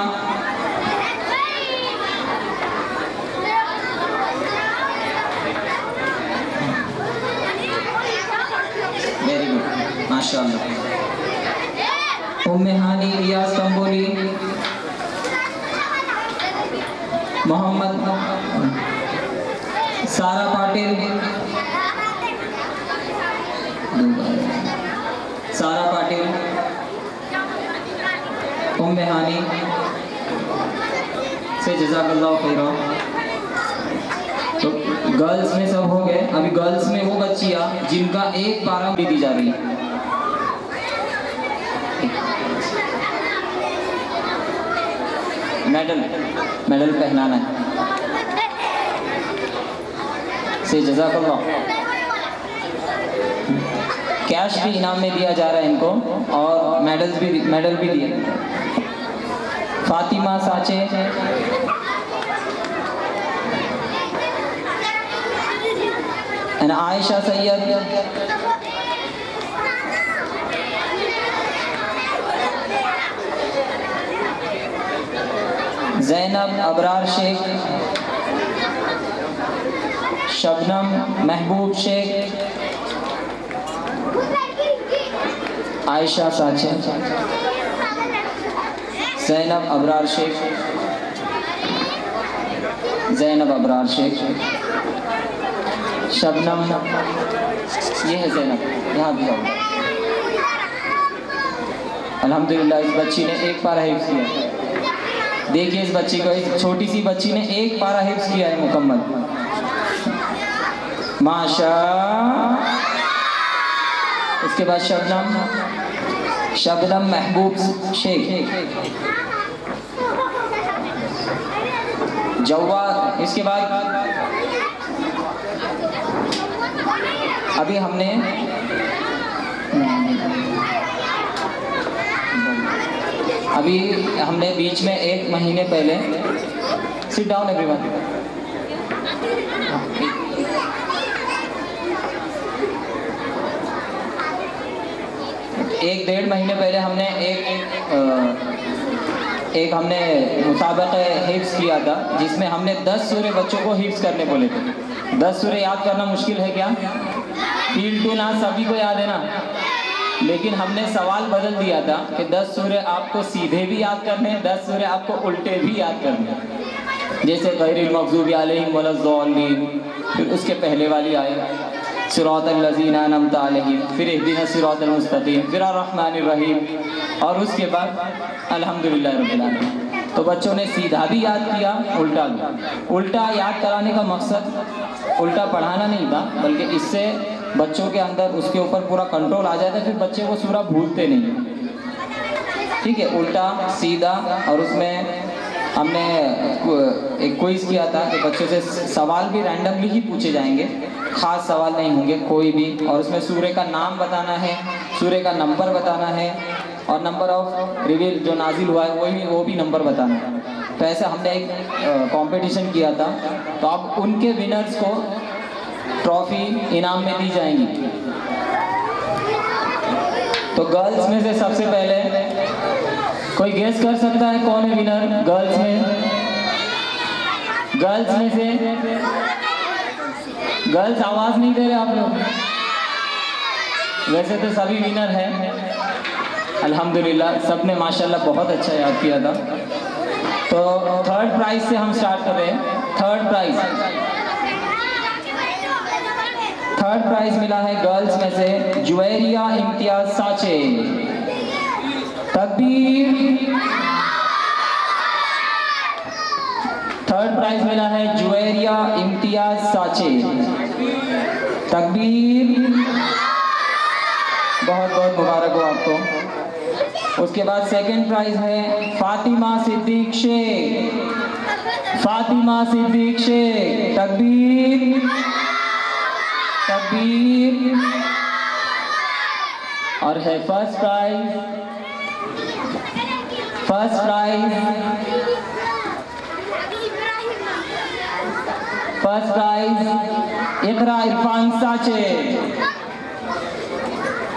वेरी गुड माशाअल्लाह, उम्मे हानी इयास तंबोली, मोहम्मद सारा पाटिल, सारा पाटिल, उम्मे हानी से जज़ाकल्लाहु खैरा। तो गर्ल्स में सब हो गए। अभी गर्ल्स में वो बच्चियाँ जिनका एक पारा भी दी जा रही है। मेडल पहनाना है से जज़ाकल्लाह। कैश भी इनाम में दिया जा रहा है इनको और मेडल भी दिए। फातिमा साचे, एंड आयशा सैयद, ज़ैनब अबरार शेख, शबनम महबूब शेख, आयशा साचे, ज़ैनब अबरार शेख, ज़ैनब अबरार शेख, शबनम, ये है ज़ैनब, यहाँ भी आओ। अल्हम्दुलिल्लाह इस बच्ची ने एक पारा हिफ्ज़ किया। देखिए इस बच्ची को, इस छोटी सी बच्ची ने एक पारा हिफ्ज़ किया है मुकम्मल, माशा। उसके बाद शबनम महबूब शेख, जवा। इसके बाद अभी हमने बीच में 1 महीने पहले, सिट डाउन एवरीवन, 1-1.5 महीने पहले हमने एक हमने मुसाबक़ा हिफ्ज़ किया था जिसमें हमने 10 सूरे बच्चों को हिफ्ज़ करने बोले थे। 10 सूरे याद करना मुश्किल है क्या? फील टू ना सभी को याद है ना, लेकिन हमने सवाल बदल दिया था कि 10 सूरे आपको सीधे भी याद करने हैं, 10 सूरे आपको उल्टे भी याद करने हैं। जैसे गैरिल मग़ज़ूबि अलैहिम वलज़्ज़ालिन, फिर उसके पहले वाली आयत सिरातल लज़ीना अनअमता अलैहिम, फिर इहदिनस सिरातल मुस्तक़ीम, फिर अर्रहमानिर रहीम, और उसके बाद अल्हम्दुलिल्लाह रब्बिल आलमीन। तो बच्चों ने सीधा भी याद किया, उल्टा भी। उल्टा याद कराने का मकसद उल्टा पढ़ाना नहीं था, बल्कि इससे बच्चों के अंदर उसके ऊपर पूरा कंट्रोल आ जाता है, फिर बच्चे को सूरा भूलते नहीं। ठीक है, उल्टा सीधा। और उसमें हमने एक क्विज़ किया था कि बच्चों से सवाल भी रैंडमली ही पूछे जाएंगे, ख़ास सवाल नहीं होंगे कोई भी, और उसमें सूरे का नाम बताना है, सूरे का नंबर बताना है, और नंबर ऑफ रिवील जो नाजिल हुआ है वो भी नंबर बताना है। तो ऐसे हमने एक कंपटीशन किया था। तो अब उनके विनर्स को ट्रॉफी इनाम में दी जाएंगी। तो गर्ल्स में से सबसे पहले कोई गेस कर सकता है कौन है विनर? गर्ल्स में से गर्ल्स आवाज नहीं दे रहे आप लोग। वैसे तो सभी विनर हैं, अल्हम्दुलिल्लाह सबने माशाल्लाह बहुत अच्छा याद किया था। तो 3rd प्राइज से हम स्टार्ट कर रहे हैं। 3rd प्राइज मिला है गर्ल्स में से जुवेरिया इम्तियाज साचे। तकबीर। 3rd प्राइज मिला है जुवेरिया इम्तियाज साचे। तकबीर। बहुत बहुत मुबारक हो आपको। उसके बाद 2nd प्राइज है फातिमा सिद्दीक शेख। फातिमा सिद्दीक शेख। तकबीर। तकबीर। और है फर्स्ट प्राइज इकरा इरफान साचे।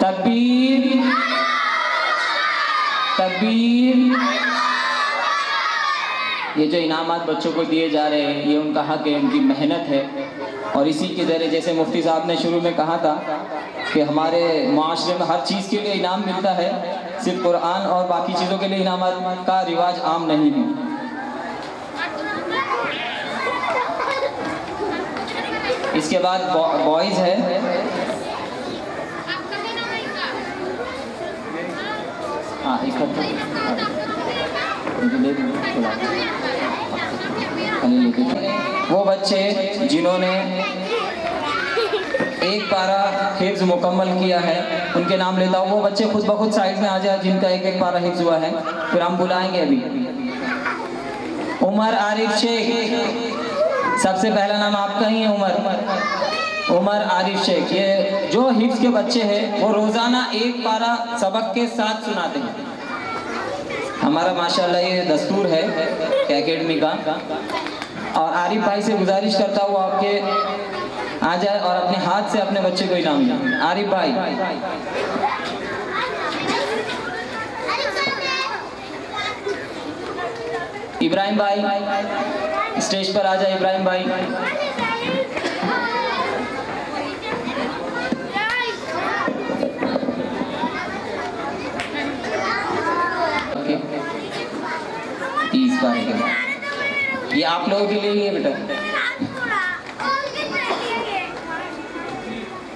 तकबीर। तकबीर। ये जो इनामात बच्चों को दिए जा रहे हैं ये उनका हक है, उनकी मेहनत है। और इसी के ज़रिए जैसे मुफ्ती साहब ने शुरू में कहा था कि हमारे माशरे में हर चीज़ के लिए इनाम मिलता है, सिर्फ कुरान और बाकी चीज़ों के लिए इनामात का रिवाज आम नहीं है। इसके बाद बॉयज़ है। हाँ इकट्ठा वो बच्चे जिन्होंने एक पारा हिफ्ज़ मुकम्मल किया है उनके नाम लेता हूँ। वो बच्चे खुद ब खुद साइड में आ जाए जिनका एक पारा हिफ्ज़ हुआ है, फिर हम बुलाएंगे अभी। उमर आरिफ शेख, सबसे पहला नाम आपका ही है उमर आरिफ शेख। ये जो हिफ्ज के बच्चे हैं वो रोज़ाना एक पारा सबक के साथ सुनाते हैं। हमारा माशाल्लाह ये दस्तूर है एकेडमी का। और आरिफ भाई से गुजारिश करता हूँ आपके आ जाए और अपने हाथ से अपने बच्चे को इनाम दें। आरिफ भाई, इब्राहिम भाई स्टेज पर आ जाए। इब्राहिम भाई, इस बारे के बाद ये आप लोगों के लिए ही है बेटा।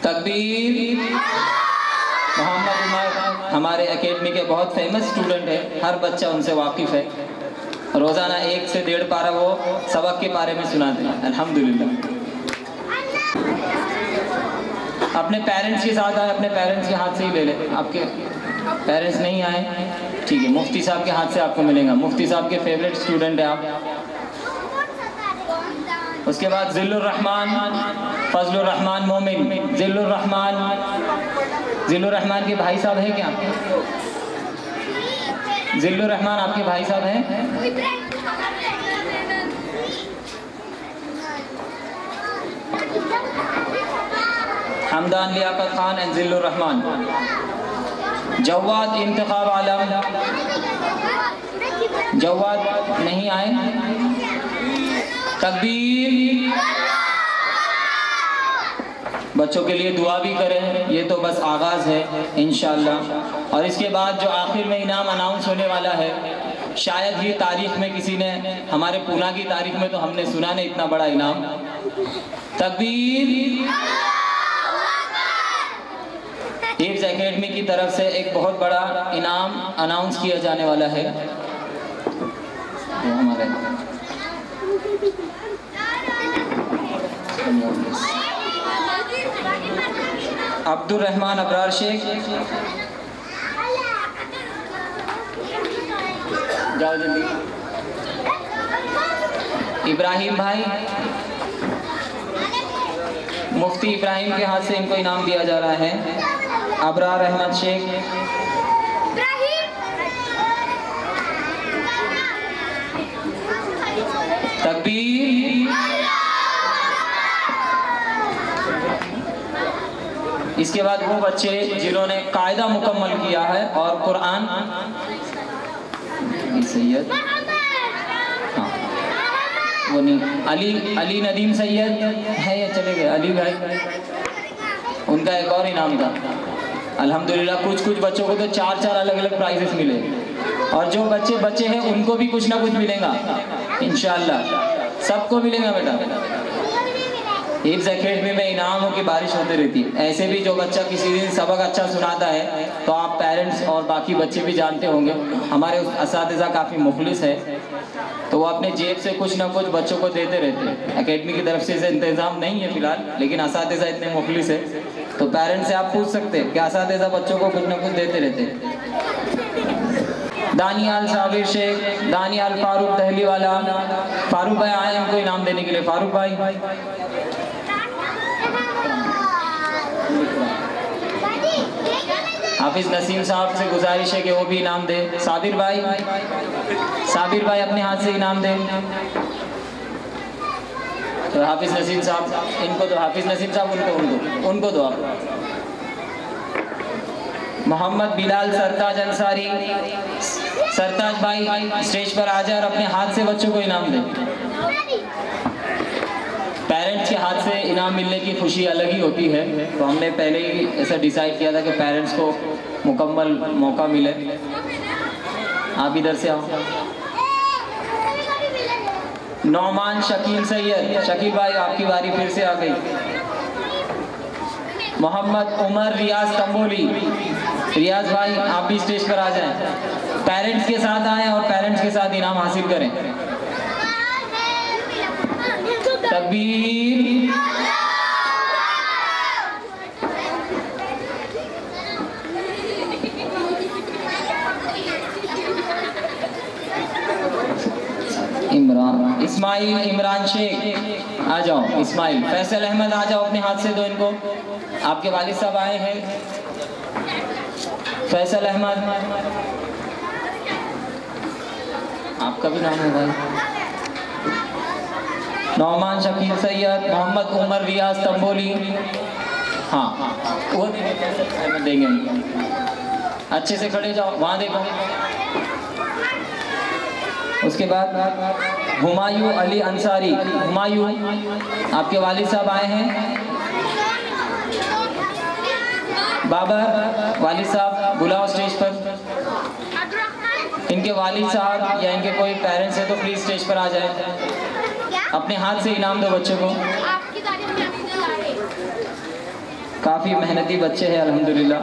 तकबीर। मोहम्मद उमर हमारे एकेडमी के बहुत फेमस स्टूडेंट है, हर बच्चा उनसे वाकिफ है। रोज़ाना 1 से 1.5 पारा वो सबक के बारे में सुनाते हैं। अल्हम्दुलिल्लाह। अपने पेरेंट्स के साथ आए, अपने पेरेंट्स के हाथ से ही ले ले। आपके पेरेंट्स नहीं आए, ठीक है, मुफ्ती साहब के हाथ से आपको मिलेगा। मुफ्ती साहब के फेवरेट स्टूडेंट है आप। उसके बाद जिल्लुर रहमान, फजलुर रहमान मोमिन। जिल्लुर रहमान के भाई साहब है क्या? जिल्लुर रहमान आपके भाई साहब हैं? हमदान लियाकत खान एंड जिल्लुर रहमान। जवाद इंतखाब आलम, जवाद नहीं आए। तकबीर। बच्चों के लिए दुआ भी करें, ये तो बस आगाज़ है इंशाअल्लाह। और इसके बाद जो आखिर में इनाम अनाउंस होने वाला है, शायद ही तारीख में किसी ने, हमारे पूना की तारीख में तो हमने सुना नहीं इतना बड़ा इनाम। तकबीर। हिफ्ज एकेडमी की तरफ से एक बहुत बड़ा इनाम अनाउंस किया जाने वाला है। वो हमारे अब्दुल रहमान अबरार शेख, जाओ जल्दी। इब्राहिम भाई, मुफ्ती इब्राहिम के हाथ से इनको इनाम दिया जा रहा है। अबरार अहमद शेख, तकबीर। इसके बाद वो बच्चे जिन्होंने कायदा मुकम्मल किया है और कुरान, सैयद, हाँ वो नहीं, अली नदीम सैयद है या चले गए? अली भाई, उनका एक और इनाम था। अल्हम्दुलिल्लाह कुछ बच्चों को तो 4 अलग अलग प्राइजेस मिले, और जो बच्चे बचे हैं उनको भी कुछ ना कुछ मिलेगा इंशाअल्लाह, सबको मिलेगा बेटा। हिफ्ज एकेडमी में इनामों की बारिश होती रहती है। ऐसे भी जो बच्चा किसी दिन सबक अच्छा सुनाता है तो आप पेरेंट्स और बाकी बच्चे भी जानते होंगे, हमारे असातिज़ा काफ़ी मुखलिस है, तो वो अपने जेब से कुछ ना कुछ बच्चों को देते रहते हैं। एकेडमी की तरफ से इंतज़ाम नहीं है फ़िलहाल, लेकिन असातिज़ा इतने मुखलिस है तो पेरेंट्स से आप पूछ सकते हैं कि असातिज़ा बच्चों को कुछ ना कुछ देते रहते हैं। दानियाल साबिर शेख, दानियाल फारूक दहली वाला, फारूक भाई आए हमको इनाम देने के लिए। फारूक भाई, हाफिज नसीम साहब से गुजारिश है कि वो भी इनाम दे। साबिर भाई अपने हाथ से इनाम दे। तो हाफिज नसीम साहब इनको दो, हाफिज नसीम साहब उनको दो आप। मोहम्मद बिलाल सरताज अंसारी, सरताज भाई स्टेज पर आ जाए और अपने हाथ से बच्चों को इनाम दे। पेरेंट्स के हाथ से इनाम मिलने की खुशी अलग ही होती है, तो हमने पहले ही ऐसा डिसाइड किया था कि पेरेंट्स को मुकम्मल मौका मिले। आप इधर से आओ। नौमान शकील सैयद, शकील भाई आपकी बारी फिर से आ गई। मोहम्मद उमर रियाज तंबोली, रियाज भाई आप भी स्टेज पर आ जाएं। पेरेंट्स के साथ आएं और पेरेंट्स के साथ इनाम हासिल करें। तकबीर। इमरान, इस्माइल इमरान शेख आ जाओ। इस्माइल फैसल अहमद आ जाओ, अपने हाथ से दो इनको। आपके वालिद साहब आए हैं, फैसल अहमद, आपका भी नाम है भाई। नौमान शकील सैयद, मोहम्मद उमर रियाज तंबोली, हाँ वो देंगे। अच्छे से खड़े जाओ, वहाँ देखो। उसके बाद हुमायूं अली अंसारी, हुमायूं आपके वालिद साहब आए हैं। बाबर वालिद साहब बुलाओ स्टेज पर। इनके वालिद साहब या इनके कोई पेरेंट्स है तो प्लीज स्टेज पर आ जाए। अपने हाथ से इनाम दो बच्चों को। काफी मेहनती बच्चे हैं अल्हम्दुलिल्लाह।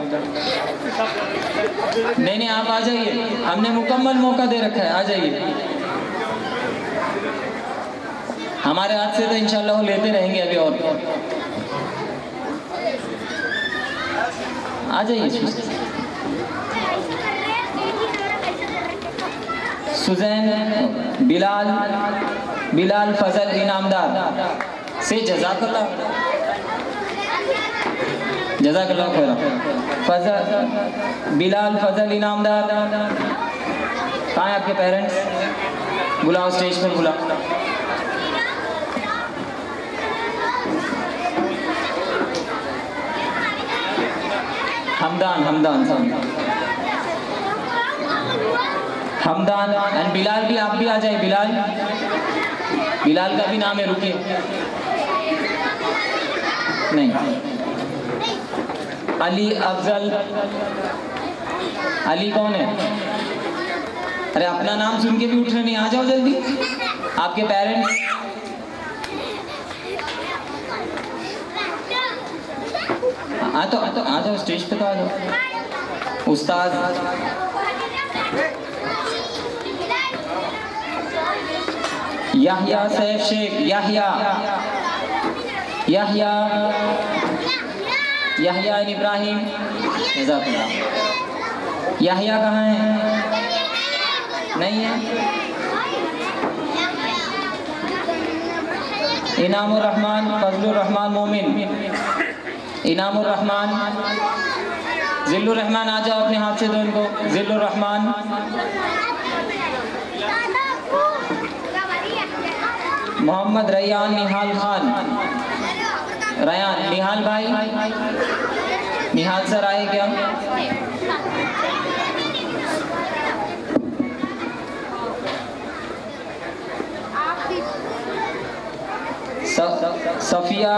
नहीं आप आ जाइए, हमने मुकम्मल मौका दे रखा है, आ जाइए। हमारे हाथ से तो इंशाल्लाह वो लेते रहेंगे अभी और। आ जाइए। सुजैन बिलाल फजल इनामदार से जज़ाकल्लाह खैर। बिलाल फजल इनामदार, कहाँ हैं आपके पेरेंट्स? बुलाओ स्टेज पर, बुलाओ। हमदान एंड बिलाल भी, आप भी आ जाए। बिलाल का भी नाम है, रुकिए। नहीं, अली अफजल, अली कौन है? अरे अपना नाम सुन के भी उठ रहे नहीं, आ जाओ जल्दी। आपके पेरेंट्स? आ जाओ स्टेज पे तो आ जाओ। उस्ताद याहिया सैफ शेख, याहिया इब्राहिम, याहिया कहाँ है? नहीं है। इनामुर रहमान, फजलुर रहमान मोमिन, इनामुर रहमान, जिल्लुर रहमान आ जाओ, अपने हाथ से दो इनको। जिल्लुर रहमान, मोहम्मद रैयान निहाल खान, रैयान निहाल भाई, निहाल सर आए क्या? सफिया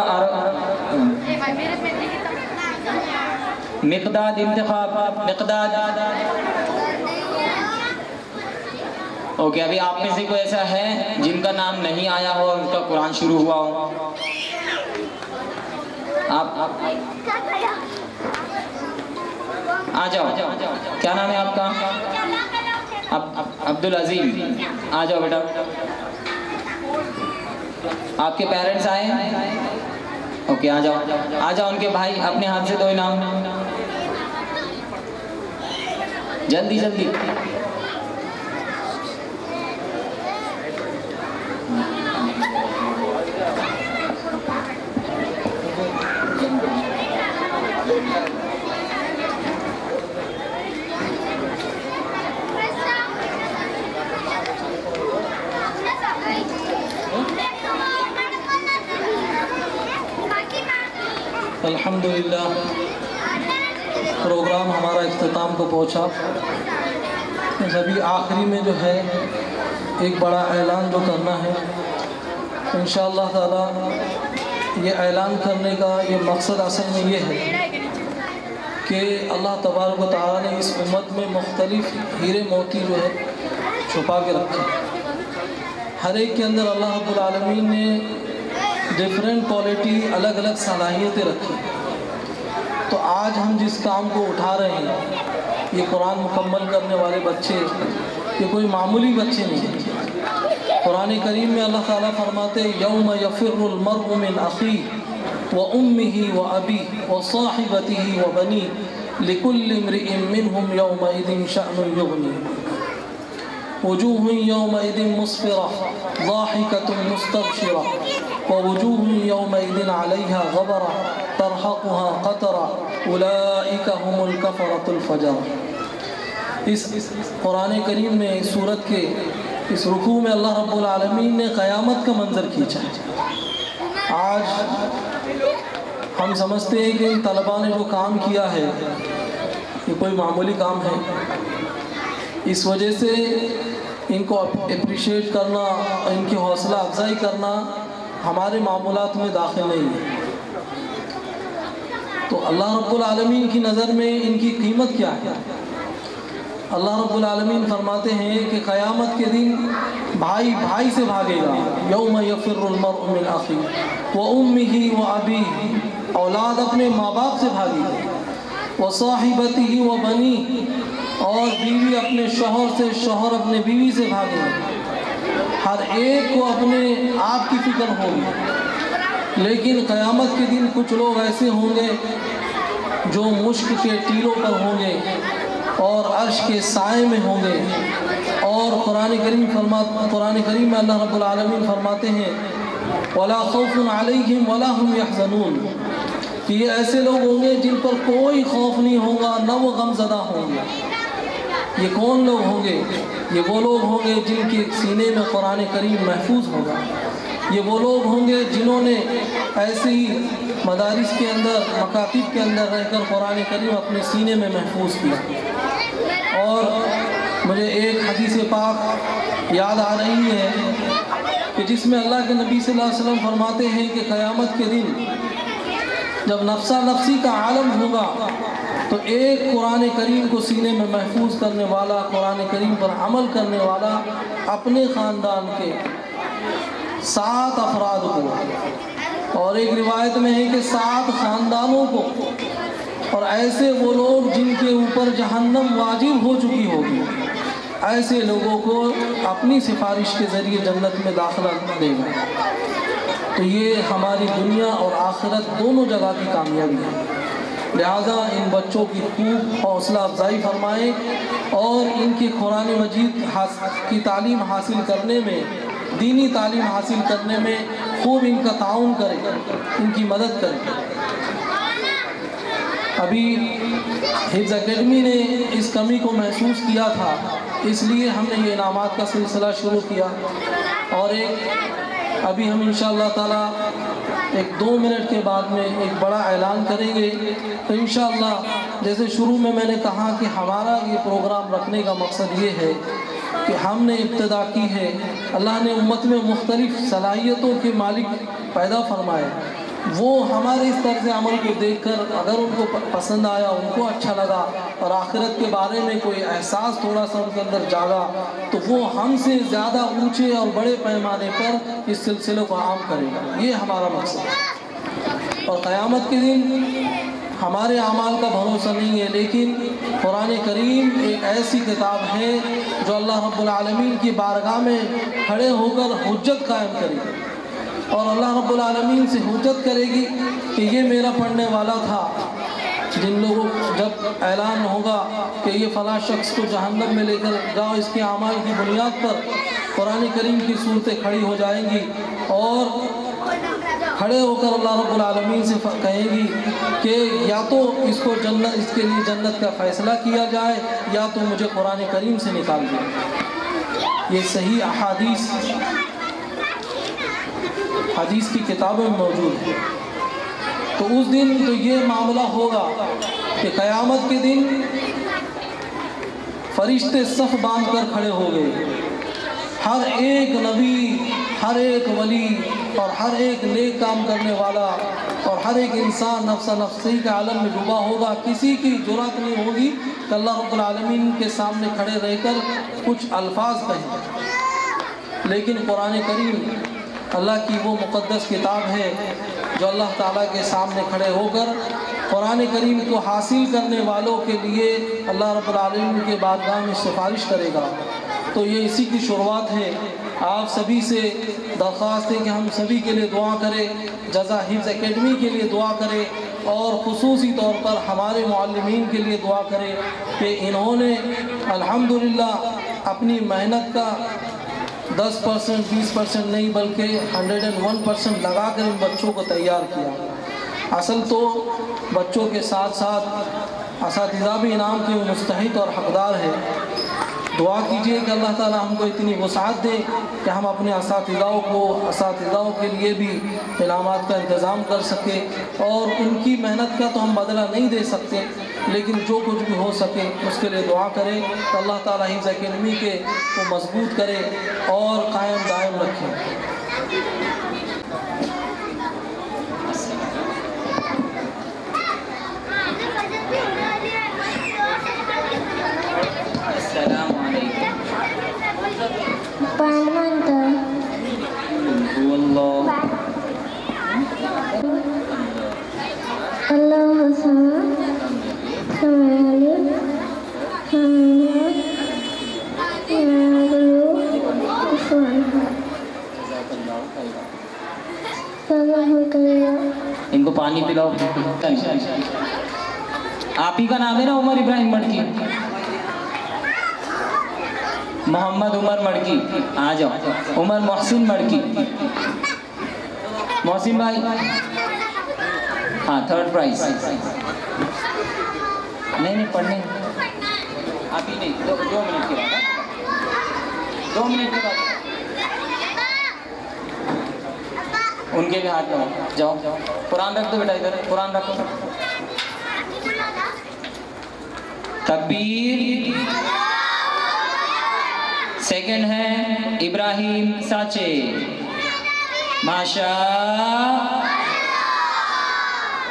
मिक़दाद इंतखाब, मिक़दाद। ओके, अभी आप में से कोई ऐसा है जिनका नाम नहीं आया हो और उनका कुरान शुरू हुआ हो? आप आ जाओ। क्या नाम है आपका? अब्दुल अजीज, आ जाओ बेटा। आपके पेरेंट्स आए? ओके, आ जाओ उनके भाई, अपने हाथ से दो इनाम, जल्दी जल्दी। अल्हम्दुलिल्लाह प्रोग्राम हमारा इख्तिताम को पहुंचा। अभी आखिरी में जो है एक बड़ा ऐलान जो करना है, इंशाअल्लाह ताला ये ऐलान करने का ये मकसद असल में ये है कि अल्लाह तबारक व तआला ने इस उम्मत में मुख्तलिफ हीरे मोती जो है छुपा के रखे। हर एक के अंदर अल्लाह रब्बुल आलमीन ने डिफरेंट क्वालिटी, अलग अलग सलाहियतें रखी। तो आज हम जिस काम को उठा रहे हैं, ये कुरान मुकम्मल करने वाले बच्चे, ये कोई मामूली बच्चे नहीं हैं। कुरान करीम में अल्लाह ताला फरमाते यौम यफ़िर्रुल मर्उ मिन अख़ीहि व उम्मिही व अबीही व साहिबतिही व बनीही लिकुल्लि इम्रिइन मिनहुम यौमइज़िन शअनुन युग़नी। वजूह यौमइदिन मुस्फिरा ज़ाहिकतुन मुस्तबशिरा व वजूह यौमइदिन अलैहा गबरा तरहक़ुहा क़तरा उलाइका हुमुल कफ़रतुल फजर। इस कुरान करीम में सूरत के इस रुकू में अल्लाह रब्बुल आलमीन ने क़यामत का मंज़र खींचा है। आज हम समझते हैं कि तलबा ने जो काम किया है ये कोई मामूली काम है, इस वजह से इनको अप्रिशिएट करना, इनकी हौसला अफजाई करना हमारे मामूलात में दाखिल नहीं है। तो अल्लाह रब्बुल आलमीन की नज़र में इनकी कीमत क्या है? अल्लाह रब्बुल आलमीन फरमाते हैं कि क़यामत के दिन भाई भाई से भागेगा। यौम यफ़िर्रुल मर्उ मिन अख़ी व उम्मिही व अबीही, औलाद अपने माँ बाप से भागेगी। व साहिबतिही व बनीही, और बीवी अपने शौहर से, शौहर अपने बीवी से भागेगा। हर एक को अपने आप की फ़िक्र होगी। लेकिन क़यामत के दिन कुछ लोग ऐसे होंगे जो मुश्क के टीलों पर होंगे और अर्श के साए में होंगे। और कुरान करीम में अल्लाह रब्बुल आलमीन फरमाते हैं वला खौफुन अलैहिम वला हुम यहज़नून, कि ये ऐसे लोग होंगे जिन पर कोई खौफ नहीं होगा, न वो गमज़दा होंगे। ये कौन लोग होंगे? ये वो लोग होंगे जिनके सीने में कुरान करीम महफूज होगा। ये वो लोग होंगे जिन्होंने ऐसे ही मदारिस के अंदर, मकातिब के अंदर रहकर कुरान करीम अपने सीने में महफूज किया। और मुझे एक हदीस पाक याद आ रही है कि जिसमें अल्लाह के नबी सल्लल्लाहु अलैहि वसल्लम फरमाते हैं कि क़यामत के दिन जब नफ्सा नफ्सी का आलम होगा तो एक कुरान करीम को सीने में महफूज करने वाला, कुरान करीम पर अमल करने वाला अपने ख़ानदान के 7 अफराद को, और एक रिवायत में है कि 7 ख़ानदानों को, और ऐसे वो लोग जिनके ऊपर जहन्नम वाजिब हो चुकी होगी, ऐसे लोगों को अपनी सिफारिश के ज़रिए जन्नत में दाखिला देगा। तो ये हमारी दुनिया और आखिरत दोनों जगह की कामयाबी है। लिहाजा इन बच्चों की खूब हौसला अफजाई फरमाएँ और इनकी कुरान मजीद की तालीम हासिल करने में, दीनी तालीम हासिल करने में खूब इनका ताउन करें, इनकी मदद करें। अभी हिफ्ज़ एकेडमी ने इस कमी को महसूस किया था, इसलिए हमने ये इनामात का सिलसिला शुरू किया। और अभी हम इंशाअल्लाह ताला 1-2 मिनट के बाद में एक बड़ा ऐलान करेंगे। तो इंशाअल्लाह जैसे शुरू में मैंने कहा कि हमारा ये प्रोग्राम रखने का मकसद ये है कि हमने इब्तिदा की है, अल्लाह ने उम्मत में मुख्तलिफ सलाहियतों के मालिक पैदा फरमाए, वो हमारे इस तरह से अमल को देखकर अगर उनको पसंद आया, उनको अच्छा लगा और आखिरत के बारे में कोई एहसास थोड़ा सा उनके अंदर जागा, तो वो हमसे ज़्यादा ऊंचे और बड़े पैमाने पर इस सिलसिले को आम करेगा। ये हमारा मकसद है। और क़यामत के दिन हमारे अमाल का भरोसा नहीं है, लेकिन कुरान करीम एक ऐसी किताब है जो अल्लाह रब्बुल आलमीन की बारगाह में खड़े होकर हुज्जत कायम करेगी, और अल्लाह रब्बुल आलमीन से हुज्जत करेगी कि ये मेरा पढ़ने वाला था। जिन लोगों जब ऐलान होगा कि ये फ़लाँ शख्स को जहन्नम में लेकर जाओ, इसके अमाल की बुनियाद पर कुरान करीम की सूरतें खड़ी हो जाएंगी और खड़े होकर अल्लाह रब्बुल आलमीन से कहेंगी कि या तो इसको जन्नत, इसके लिए जन्नत का फ़ैसला किया जाए या तो मुझे कुरान करीम से निकाल दिया। ये सही अहादीस हदीस की किताबों में मौजूद है। तो उस दिन तो ये मामला होगा कि क़यामत के दिन फरिश्ते सफ़ बांध कर खड़े हो गए। हर एक नबी, हर एक वली और हर एक नेक काम करने वाला और हर एक इंसान नफ्सा नफ्सी के आलम में डूबा होगा। किसी की जुर्रत नहीं होगी कि अल्लाह रब्बुल आलमीन के सामने खड़े रहकर कुछ अल्फाज कहें। लेकिन कुरान करीम अल्लाह की वो मुक़द्दस किताब है जो अल्लाह ताला के सामने खड़े होकर कुरान करीम को हासिल करने वालों के लिए अल्लाह रब्बुल आलमीन के बारगाह में सिफारिश करेगा। तो ये इसी की शुरुआत है। आप सभी से दरख्वास्त है कि हम सभी के लिए दुआ करें, जज़ा हिफ्ज़ एकेडमी के लिए दुआ करें और ख़ुसूसी तौर पर हमारे मुअल्लिमीन के लिए दुआ करें कि इन्होंने अल्हम्दुलिल्लाह अपनी मेहनत का 10% 20% नहीं बल्कि 101% लगा कर इन बच्चों को तैयार किया। असल तो बच्चों के साथ साथ असातिज़ा भी इनाम के मुस्तहिक़ और हक़दार है। दुआ कीजिए कि अल्लाह ताला हमको इतनी वसाअत दे कि हम अपने असातिज़ाओं के लिए भी इनामात का इंतज़ाम कर सके। और उनकी मेहनत का तो हम बदला नहीं दे सकते, लेकिन जो कुछ भी हो सके उसके लिए दुआ करें तो अल्लाह ताला हिफ्ज़ अकादमी के को मजबूत करे और कायम दायम रखे। इनको पानी पिलाओ। आप ही का नाम है ना उमर इब्राहिम मड़की? मोहम्मद उमर मड़की, आ जाओ। उमर मोहसिन मड़की, मोहसिन भाई, हाँ 3rd प्राइज। नहीं पढ़ने आप ही नहीं, 2 मिनट के बाद, 2 मिनट के बाद उनके भी हाथ लगाओ। जाओ कुरान रख दो बेटा, इधर कुरान रखो। तकबीर। सेकंड है इब्राहिम साचे, माशा।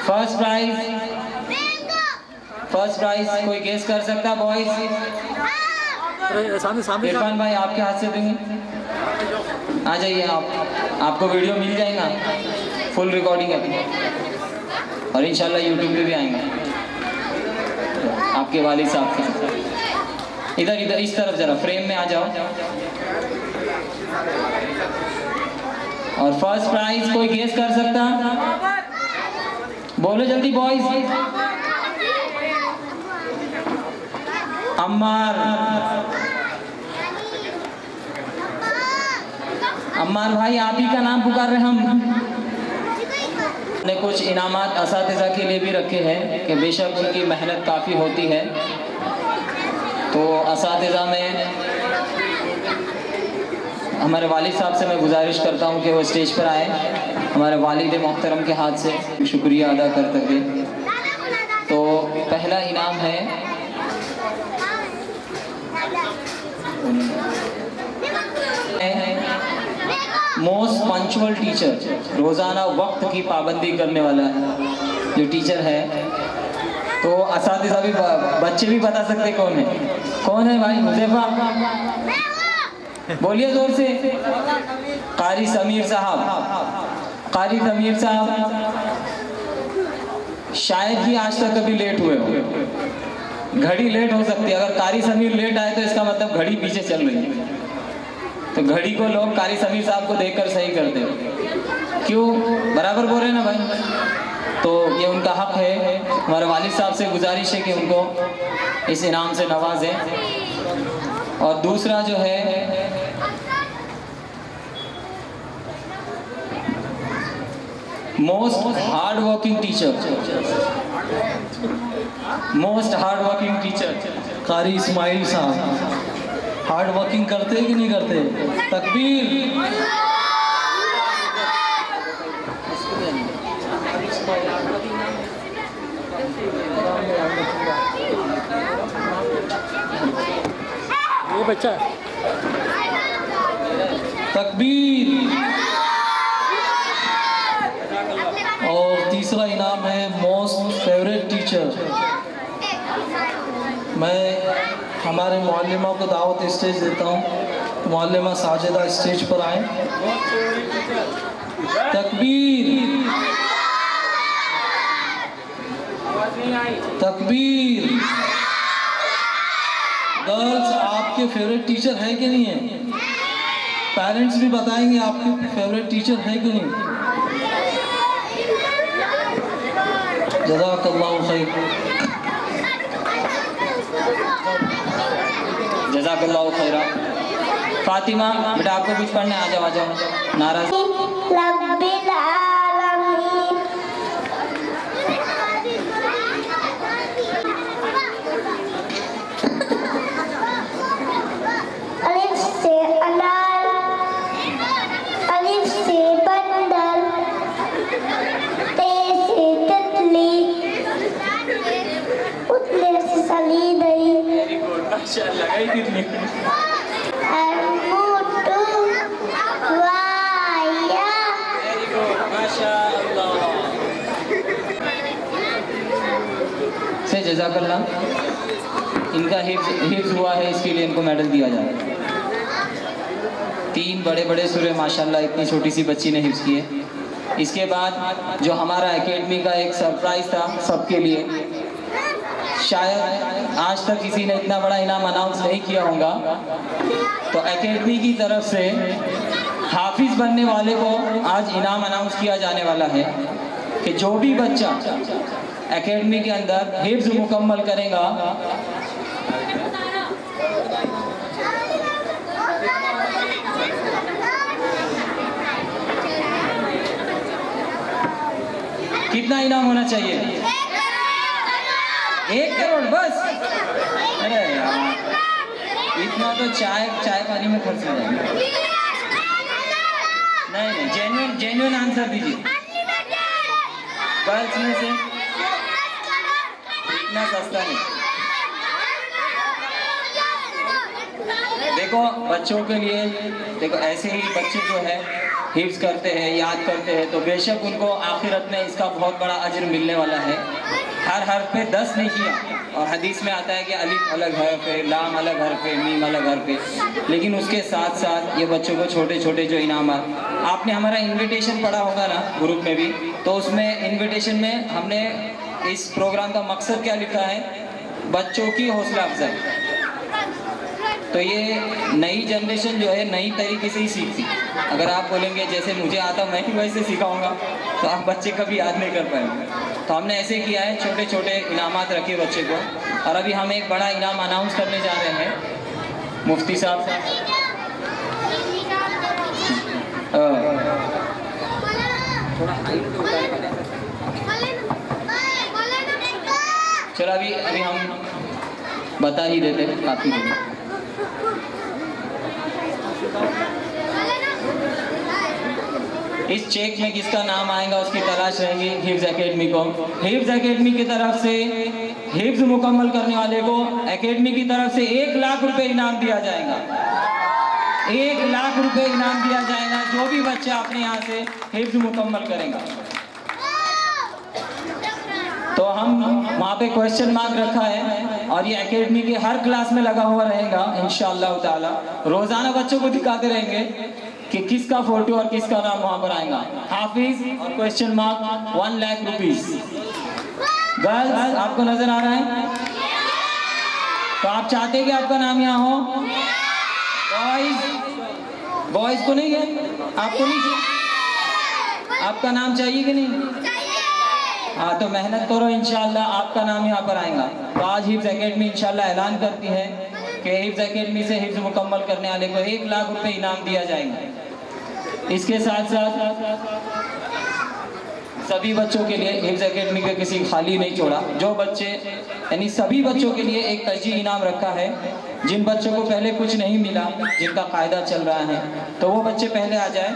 फर्स्ट प्राइज कोई गेस कर सकता बॉयज? इरफान भाई आपके हाथ से देंगे, आ जाइए आप। आपको वीडियो मिल जाएगा, फुल रिकॉर्डिंग है और इंशाल्लाह यूट्यूब पे भी आएंगे आपके वालिद साहब के। इधर इस तरफ जरा फ्रेम में आ जाओ। और फर्स्ट प्राइज कोई गेस कर सकता? बोलो जल्दी बॉयज। अम्मार भाई, आप ही का नाम पुकार रहे हम। ने कुछ इनामात असातिज़ा के लिए भी रखे हैं कि बेशक उनकी मेहनत काफ़ी होती है। तो असातिज़ा में हमारे वालिद साहब से मैं गुजारिश करता हूँ कि वो स्टेज पर आए, हमारे वालिद मोहतरम के हाथ से शुक्रिया अदा करते हुए। तो पहला इनाम है मोस्ट पंक्चुअल टीचर, रोज़ाना वक्त की पाबंदी करने वाला जो टीचर है। तो असातिज़ा भी, बच्चे भी बता सकते कौन है भाई? हुज़ैफा, बोलिए जोर से। कारी समीर साहब शायद ही आज तक कभी लेट हुए हो। घड़ी लेट हो सकती है, अगर कारी समीर लेट आए तो इसका मतलब घड़ी पीछे चल रही है। तो घड़ी को लोग कारी समीर साहब को देखकर सही करते हो। क्यों? बराबर बोल रहे हैं ना भाई? तो ये उनका हक है। हमारे वालिद साहब से गुजारिश है कि उनको इस इनाम से नवाजें। और दूसरा जो है मोस्ट हार्ड वर्किंग टीचर, कारी इस्माइल साहब। हार्ड वर्किंग करते कि नहीं करते? तकबीर। ये बच्चा तकबीर। और तीसरा इनाम है मोस्ट फेवरेट टीचर। मैं हमारे मुअल्लिमा को दावत स्टेज देता हूँ। मुअल्लिमा साजिदा स्टेज पर आए। तकबीर। गर्ल्स, आपके फेवरेट टीचर है कि नहीं है? पेरेंट्स भी बताएंगे आपके फेवरेट टीचर है कि नहीं। जज़ाकल्लाहु खैर। जज़ाकल्लाहु खैरा। फातिमा बेटा आपको कुछ पढ़ना है, आ जाओ नाराज। रब्बिल आलमीन। अलिफ से अनार, अलिफ से बंदर, ते से तितली, उतले से सलीदई, माशाअल्लाह गई कितनी अलमुटु वाया। माशाअल्लाह से जज़ाकल्लाह। इनका हिफ्ज़ हुआ है, इसके लिए इनको मेडल दिया जा रहा है। 3 बड़े बड़े सूरे माशाअल्लाह इतनी छोटी सी बच्ची ने हिफ्ज़ किए। इसके बाद जो हमारा एकेडमी का एक सरप्राइज़ था सबके लिए, शायद आज तक किसी ने इतना बड़ा इनाम अनाउंस नहीं किया होगा, तो एकेडमी की तरफ से हाफिज़ बनने वाले को आज इनाम अनाउंस किया जाने वाला है कि जो भी बच्चा एकेडमी के अंदर हिफ्ज़ मुकम्मल करेगा, कितना इनाम होना चाहिए? 1 करोड़ बस। अरे यार, इतना तो चाय पानी में खर्च हो जाएगा। नहीं, जेन्युइन आंसर दीजिए। गर्ल्स में से इतना सस्ता नहीं। देखो बच्चों के लिए, देखो ऐसे ही बच्चे जो है हिफ्ज़ करते हैं, याद करते हैं, तो बेशक उनको आखिरत में इसका बहुत बड़ा अजर मिलने वाला है। हर हर्फ पे 10 नहीं किया, और हदीस में आता है कि अलिफ अलग हर्फ है, लाम अलग हर्फ है, मीम अलग हर्फ है। लेकिन उसके साथ साथ ये बच्चों को छोटे छोटे जो इनामात, आपने हमारा इन्विटेशन पढ़ा होगा ना ग्रुप में भी, तो उसमें इन्विटेशन में हमने इस प्रोग्राम का मकसद क्या लिखा है? बच्चों की हौसला अफजाई। तो ये नई जनरेशन जो है नई तरीके से ही सीखती। अगर आप बोलेंगे जैसे मुझे आता मैं ही वैसे सिखाऊंगा, तो आप बच्चे कभी याद नहीं कर पाएंगे। तो हमने ऐसे किया है, छोटे छोटे इनामात रखे बच्चे को। और अभी हम एक बड़ा इनाम अनाउंस करने जा रहे हैं। मुफ्ती साहब थोड़ा चलो अभी हम बता ही देते हैं काफ़ी देर। इस चेक में किसका नाम आएगा उसकी तलाश रहेगी हिफ्ज़ एकेडमी को। हिफ्ज़ एकेडमी की तरफ से हिफ्ज़ मुकम्मल करने वाले को एकेडमी की तरफ से 1 लाख रुपए इनाम दिया जाएगा। 1 लाख रुपए इनाम दिया जाएगा जो भी बच्चा अपने यहाँ से हिफ्ज़ मुकम्मल करेगा। तो हम वहाँ पे क्वेश्चन मार्क रखा है, और ये एकेडमी के हर क्लास में लगा हुआ रहेगा इंशाअल्लाह ताला। रोज़ाना बच्चों को दिखाते रहेंगे कि किसका फोटो और किसका नाम वहाँ पर आएगा। हाफिज और question mark 1 lakh rupees. Girls आपको नजर आ रहा है? तो आप चाहते हैं कि आपका नाम यहाँ हो? बॉयज को नहीं है? आपको नहीं चाहिए? आपका नाम चाहिए कि नहीं? हाँ, तो मेहनत करो, इंशाअल्लाह आपका नाम यहाँ पर आएगा। तो आज हिफ्ज़ एकेडमी इंशाअल्लाह ऐलान करती है कि हिफ्ज़ एकेडमी से हिफ्ज़ मुकम्मल करने वाले को 1 लाख रुपए इनाम दिया जाएगा। इसके साथ साथ सभी बच्चों के लिए हिफ्ज़ एकेडमी का किसी खाली नहीं छोड़ा। जो बच्चे यानी सभी बच्चों के लिए एक तरजीह इनाम रखा है। जिन बच्चों को पहले कुछ नहीं मिला, जिनका कायदा चल रहा है, तो वो बच्चे पहले आ जाए।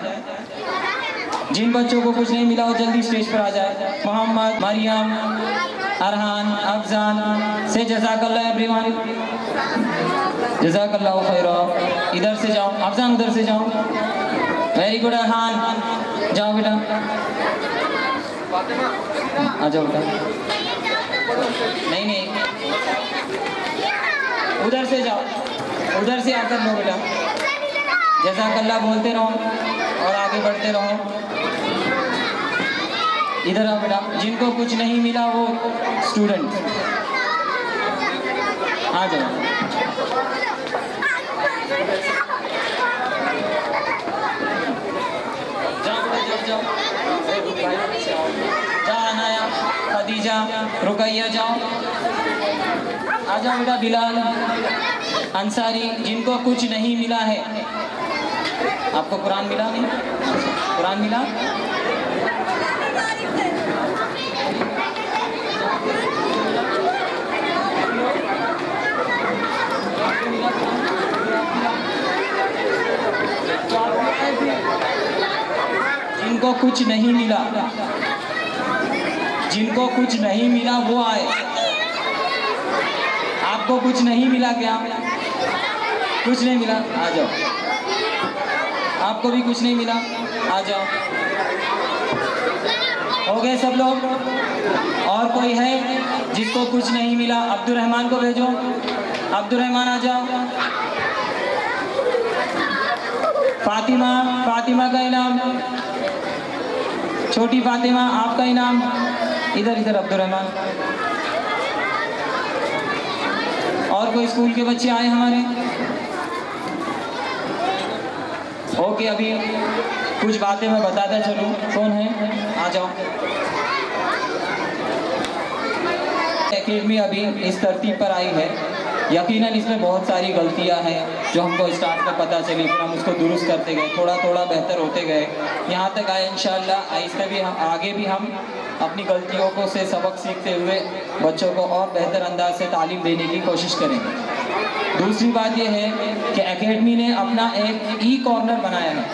जिन बच्चों को कुछ नहीं मिला वो जल्दी स्टेज पर आ जाए। मोहम्मद, मरियम, अरहान, अफजान से जज़ाकल्लाह एवरीवन, जज़ाकल्लाहु खैरा। इधर से जाओ अफजान, उधर से जाओ। वेरी गुड अरहान, जाओ बेटा, आ जाओ बेटा। नहीं, उधर से जाओ, उधर से आकर लो बेटा। जज़ाकल्लाह बोलते रहो और आगे बढ़ते रहो। इधर आओ बेटा। जिनको कुछ नहीं मिला वो स्टूडेंट आ जाओ। जाओ अनाया, खदीजा, रुकैया, जाओ आ जाओ बेटा। बिलाल अंसारी जिनको कुछ नहीं मिला है। आपको कुरान मिला नहीं? कुरान मिला? जिनको कुछ नहीं मिला, जिनको कुछ नहीं मिला वो आए। आपको कुछ नहीं मिला क्या? कुछ नहीं मिला, आ जाओ। आपको भी कुछ नहीं मिला, आ जाओ। हो गए सब लोग? और कोई है जिसको कुछ नहीं मिला? अब्दुर्रहमान को भेजो। अब्दुर्रहमान आ जाओ। फातिमा, फातिमा का इनाम। छोटी फातिमा, आपका इनाम। इधर इधर अब्दुर्रहमान। और कोई स्कूल के बच्चे आए हमारे? ओके, अभी कुछ बातें मैं बताता चलूँ। कौन है? आ जाओ। एकेडमी अभी इस तरतीब पर आई है। यकीनन इसमें बहुत सारी गलतियां हैं जो हमको स्टार्ट में पता चली, फिर हम उसको दुरुस्त करते गए, थोड़ा थोड़ा बेहतर होते गए, यहाँ तक आए इंशाअल्लाह। आहिस्ता भी हम आगे भी हम अपनी गलतियों को से सबक सीखते हुए बच्चों को और बेहतर अंदाज से तालीम देने की कोशिश करेंगे। दूसरी बात यह है कि एकेडमी ने अपना एक ई कॉर्नर बनाया है,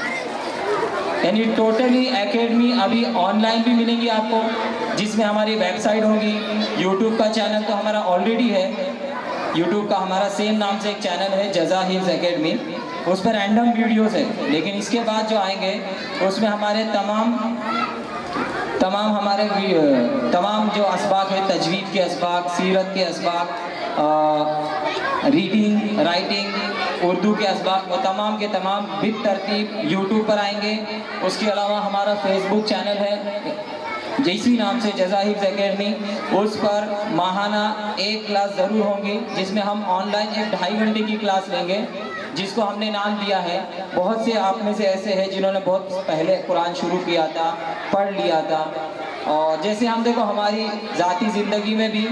यानी टोटली एकेडमी अभी ऑनलाइन भी मिलेंगी आपको, जिसमें हमारी वेबसाइट होगी। यूट्यूब का चैनल तो हमारा ऑलरेडी है, यूट्यूब का हमारा सेम नाम से एक चैनल है जज़ा हिफ्ज़ एकेडमी, उस पर रैंडम वीडियोस है। लेकिन इसके बाद जो आएंगे उसमें हमारे तमाम जो असबाक है, तजवीद के असबाक, सीरत के असबाक, रीडिंग, राइटिंग, उर्दू के असबाक, वो तमाम के तमाम बित तरतीब यूट्यूब पर आएंगे। उसके अलावा हमारा फेसबुक चैनल है जैसी नाम से जज़ा हिफ्ज़ एकेडमी, उस पर माहाना एक क्लास ज़रूर होंगी, जिसमें हम ऑनलाइन 1-2.5 घंटे की क्लास लेंगे, जिसको हमने नाम दिया है। बहुत से आप में से ऐसे हैं जिन्होंने बहुत पहले कुरान शुरू किया था, पढ़ लिया था, और जैसे हम देखो हमारी ज़ाती ज़िंदगी में भी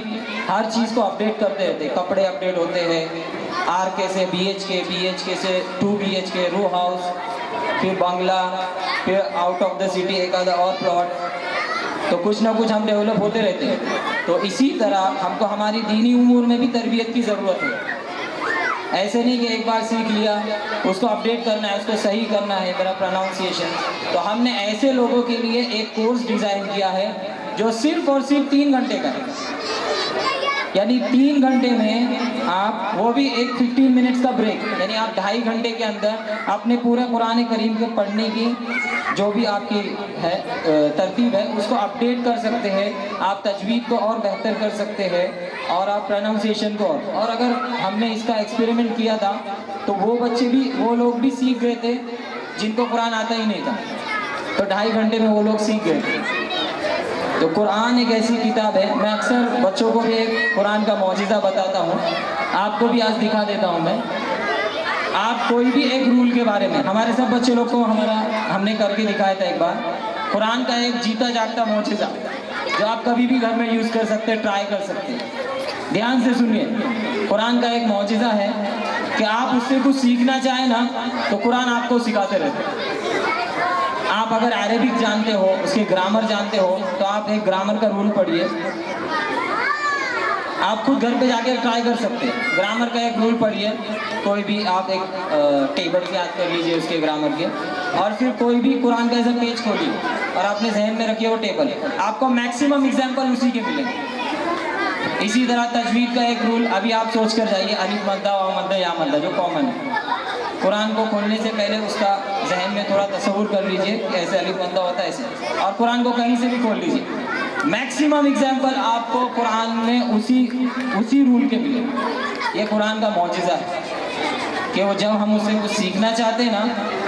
हर चीज़ को अपडेट करते रहते, कपड़े अपडेट होते हैं, RK से BHK से 2 BHK, रो हाउस, फिर बंगला, फिर आउट ऑफ द सिटी एक आधा और प्लॉट, तो कुछ ना कुछ हम डेवलप होते रहते हैं। तो इसी तरह हमको हमारी दीनी उमूर में भी तरबियत की ज़रूरत है। ऐसे नहीं कि एक बार सीख लिया उसको अपडेट करना है, उसको सही करना है, मेरा प्रोनाउंसिएशन। तो हमने ऐसे लोगों के लिए एक कोर्स डिज़ाइन किया है जो सिर्फ और सिर्फ 3 घंटे का है, यानी 3 घंटे में आप, वो भी एक 15 मिनट्स का ब्रेक, यानी आप 2.5 घंटे के अंदर अपने पूरे कुरान करीम को पढ़ने की जो भी आपकी है तरतीब है उसको अपडेट कर सकते हैं। आप तजवीद को और बेहतर कर सकते हैं, और आप प्रोनाउंसिएशन को और अगर हमने इसका एक्सपेरिमेंट किया था तो वो लोग भी सीख गए थे जिनको कुरान आता ही नहीं था, तो 2.5 घंटे में वो लोग सीख गए थे। तो कुरान एक ऐसी किताब है, मैं अक्सर बच्चों को भी एक कुरान का मौजिज़ा बताता हूँ, आपको भी आज दिखा देता हूँ मैं। आप कोई भी एक रूल के बारे में, हमारे सब बच्चे लोग को हमने करके दिखाया था एक बार, कुरान का एक जीता जागता मौजिज़ा जो आप कभी भी घर में यूज़ कर सकते हैं, ट्राई कर सकते हैं। ध्यान से सुनिए, कुरान का एक मौजिज़ा है कि आप उससे कुछ सीखना चाहें ना तो कुरान आपको सिखाते रहते। आप अगर अरबिक जानते हो, उसके ग्रामर जानते हो, तो आप एक ग्रामर का रूल पढ़िए, आप खुद घर पे जाके ट्राई कर सकते हैं। ग्रामर का एक रूल पढ़िए, कोई भी आप एक टेबल याद कर लीजिए उसके ग्रामर के, और फिर कोई भी कुरान का ऐसा पेज खोलिए और अपने जहन में रखिए वो टेबल, आपको मैक्सिमम एग्जाम्पल उसी के मिलेंगे। इसी तरह तजवीद का एक रूल, अभी आप सोच कर जाइए, अलिफ मद्दा, वाव मद्दा, या मद्दा जो कॉमन है, कुरान को खोलने से पहले उसका जहन में थोड़ा तसव्वुर कर लीजिए ऐसे अलिफ मद्दा होता है ऐसे, और कुरान को कहीं से भी खोल लीजिए। मैक्सिमम एग्जाम्पल आपको कुरान में उसी रूल के मिले। ये कुरान का मौजिज़ा है कि वो जब हम उससे कुछ सीखना चाहते हैं ना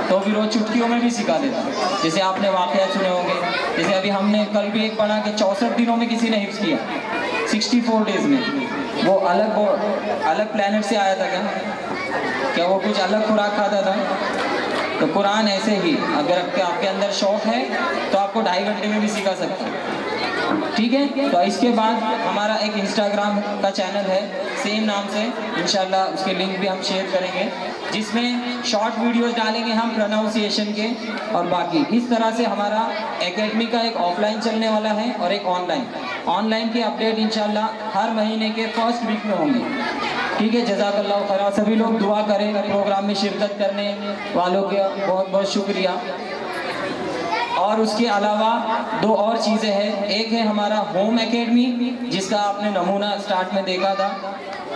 तो फिर वो चुटकियों में भी सिखा देता है। जैसे आपने वाक़या सुने होंगे, जैसे अभी हमने कल भी एक पढ़ा कि 64 दिनों में किसी ने हिफ्ज़ किया, 64 डेज़ में। वो अलग प्लेनेट से आया था क्या वो कुछ अलग खुराक खाता था? तो कुरान ऐसे ही, अगर आपके अंदर शौक़ है तो आपको 2.5 घंटे में भी सिखा सकते हैं। ठीक है, तो इसके बाद हमारा एक इंस्टाग्राम का चैनल है सेम नाम से, इंशाल्लाह उसके लिंक भी हम शेयर करेंगे, जिसमें शॉर्ट वीडियोस डालेंगे हम प्रोनाउंसिएशन के। और बाकी इस तरह से हमारा एकेडमी का एक ऑफलाइन चलने वाला है और एक ऑनलाइन की अपडेट इंशाल्लाह हर महीने के फर्स्ट वीक में होंगी। ठीक है, जज़ाकल्लाहु खैर। सभी लोग दुआ करें, प्रोग्राम में शिरकत करने वालों का बहुत बहुत शुक्रिया। और उसके अलावा दो और चीज़ें हैं। एक है हमारा होम एकेडमी, जिसका आपने नमूना स्टार्ट में देखा था,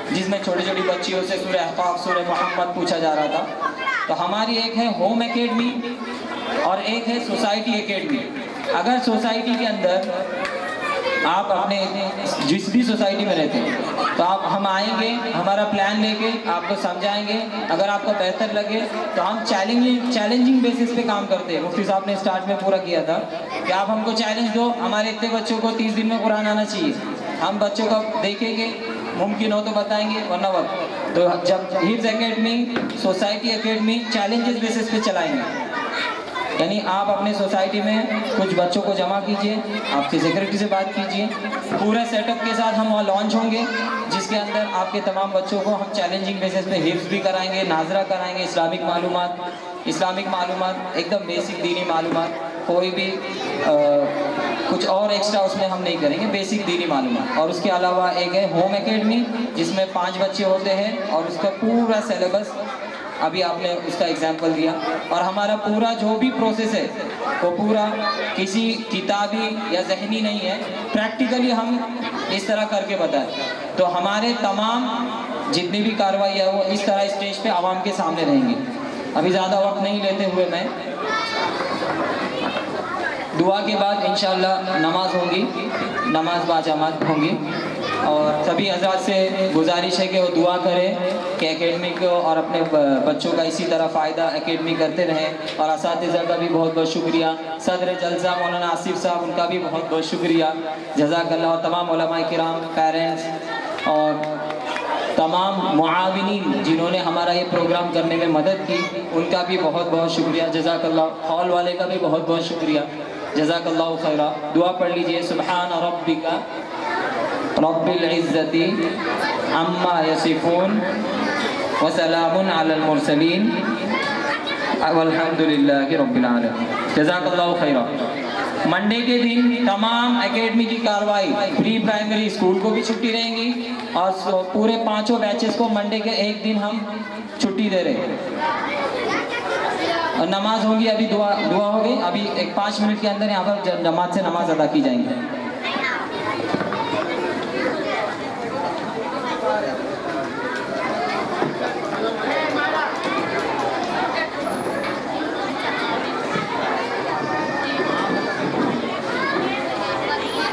जिसमें छोटी छोटी बच्चियों से सूरह अहक़ाफ़, सूरह मोहम्मद पूछा जा रहा था। तो हमारी एक है होम एकेडमी और एक है सोसाइटी एकेडमी। अगर सोसाइटी के अंदर आप अपने जिस भी सोसाइटी में रहते हैं तो हम आएंगे, हमारा प्लान लेके आपको समझाएंगे। अगर आपको बेहतर लगे तो हम चैलेंजिंग बेसिस पे काम करते हैं। मुफ्ती साहब ने स्टार्ट में पूरा किया था कि आप हमको चैलेंज दो, हमारे इतने बच्चों को 30 दिन में कुरान आना चाहिए। हम बच्चों को देखेंगे, मुमकिन हो तो बताएंगे, वरना वक्त। तो जब हिफ्ज़ academy, society academy challenges basis पे चलाएंगे, यानी आप अपने सोसाइटी में कुछ बच्चों को जमा कीजिए, आपके सेक्रेटरी से बात कीजिए, पूरे सेटअप के साथ हम वहाँ लॉन्च होंगे, जिसके अंदर आपके तमाम बच्चों को हम चैलेंजिंग बेसिस पे हिफ्ज़ भी कराएंगे, नाजरा कराएंगे, इस्लामिक मालूमात एकदम बेसिक दीनी मालूमात, कोई भी कुछ और एक्स्ट्रा उसमें हम नहीं करेंगे, बेसिक दीनी मालूमात। और उसके अलावा एक है होम एकेडमी, जिसमें 5 बच्चे होते हैं और उसका पूरा सिलेबस अभी आपने उसका एग्जाम्पल दिया। और हमारा पूरा जो भी प्रोसेस है वो पूरा किसी किताबी या ज़हनी नहीं है, प्रैक्टिकली हम इस तरह करके बताएं। तो हमारे तमाम जितनी भी कार्रवाई है वो इस तरह स्टेज पे आवाम के सामने रहेंगी। अभी ज़्यादा वक्त नहीं लेते हुए मैं दुआ के बाद इंशाअल्लाह नमाज होगी, नमाज बाजमात होंगी। और सभी हज़रात से गुजारिश है कि वो दुआ करें कि एकेडमी को और अपने बच्चों का इसी तरह फ़ायदा एकेडमी करते रहें। और असातिज़ा का भी बहुत बहुत शुक्रिया, सदर जलसा मौलाना आसिफ साहब, उनका भी बहुत बहुत शुक्रिया, जज़ाकल्लाह। और तमाम उलमा किराम, पेरेंट्स और तमाम मुआविनीन जिन्होंने हमारा ये प्रोग्राम करने में मदद की, उनका भी बहुत बहुत शुक्रिया, जज़ाकल्लाह। हॉल वाले का भी बहुत बहुत शुक्रिया, जज़ाकल्लाहु खैरा। दुआ पढ़ लीजिए, सुब्हान रब्बिका रब्बिल इज़्ज़ति अम्मा यसिफून व सलामुन अलल मुरसलीन वल्हम्दुलिल्लाहि रब्बिल आलमीन। जज़ाकल्लाहु खैरा। मंडे के दिन तमाम एकेडमी की कार्रवाई, प्री प्राइमरी स्कूल को भी छुट्टी रहेंगी और पूरे 5 बैचेस को मंडे के एक दिन हम छुट्टी दे रहे हैं। और नमाज होगी, अभी दुआ हो गई, अभी एक 5 मिनट के अंदर यहाँ पर जमात से नमाज अदा की जाएंगी।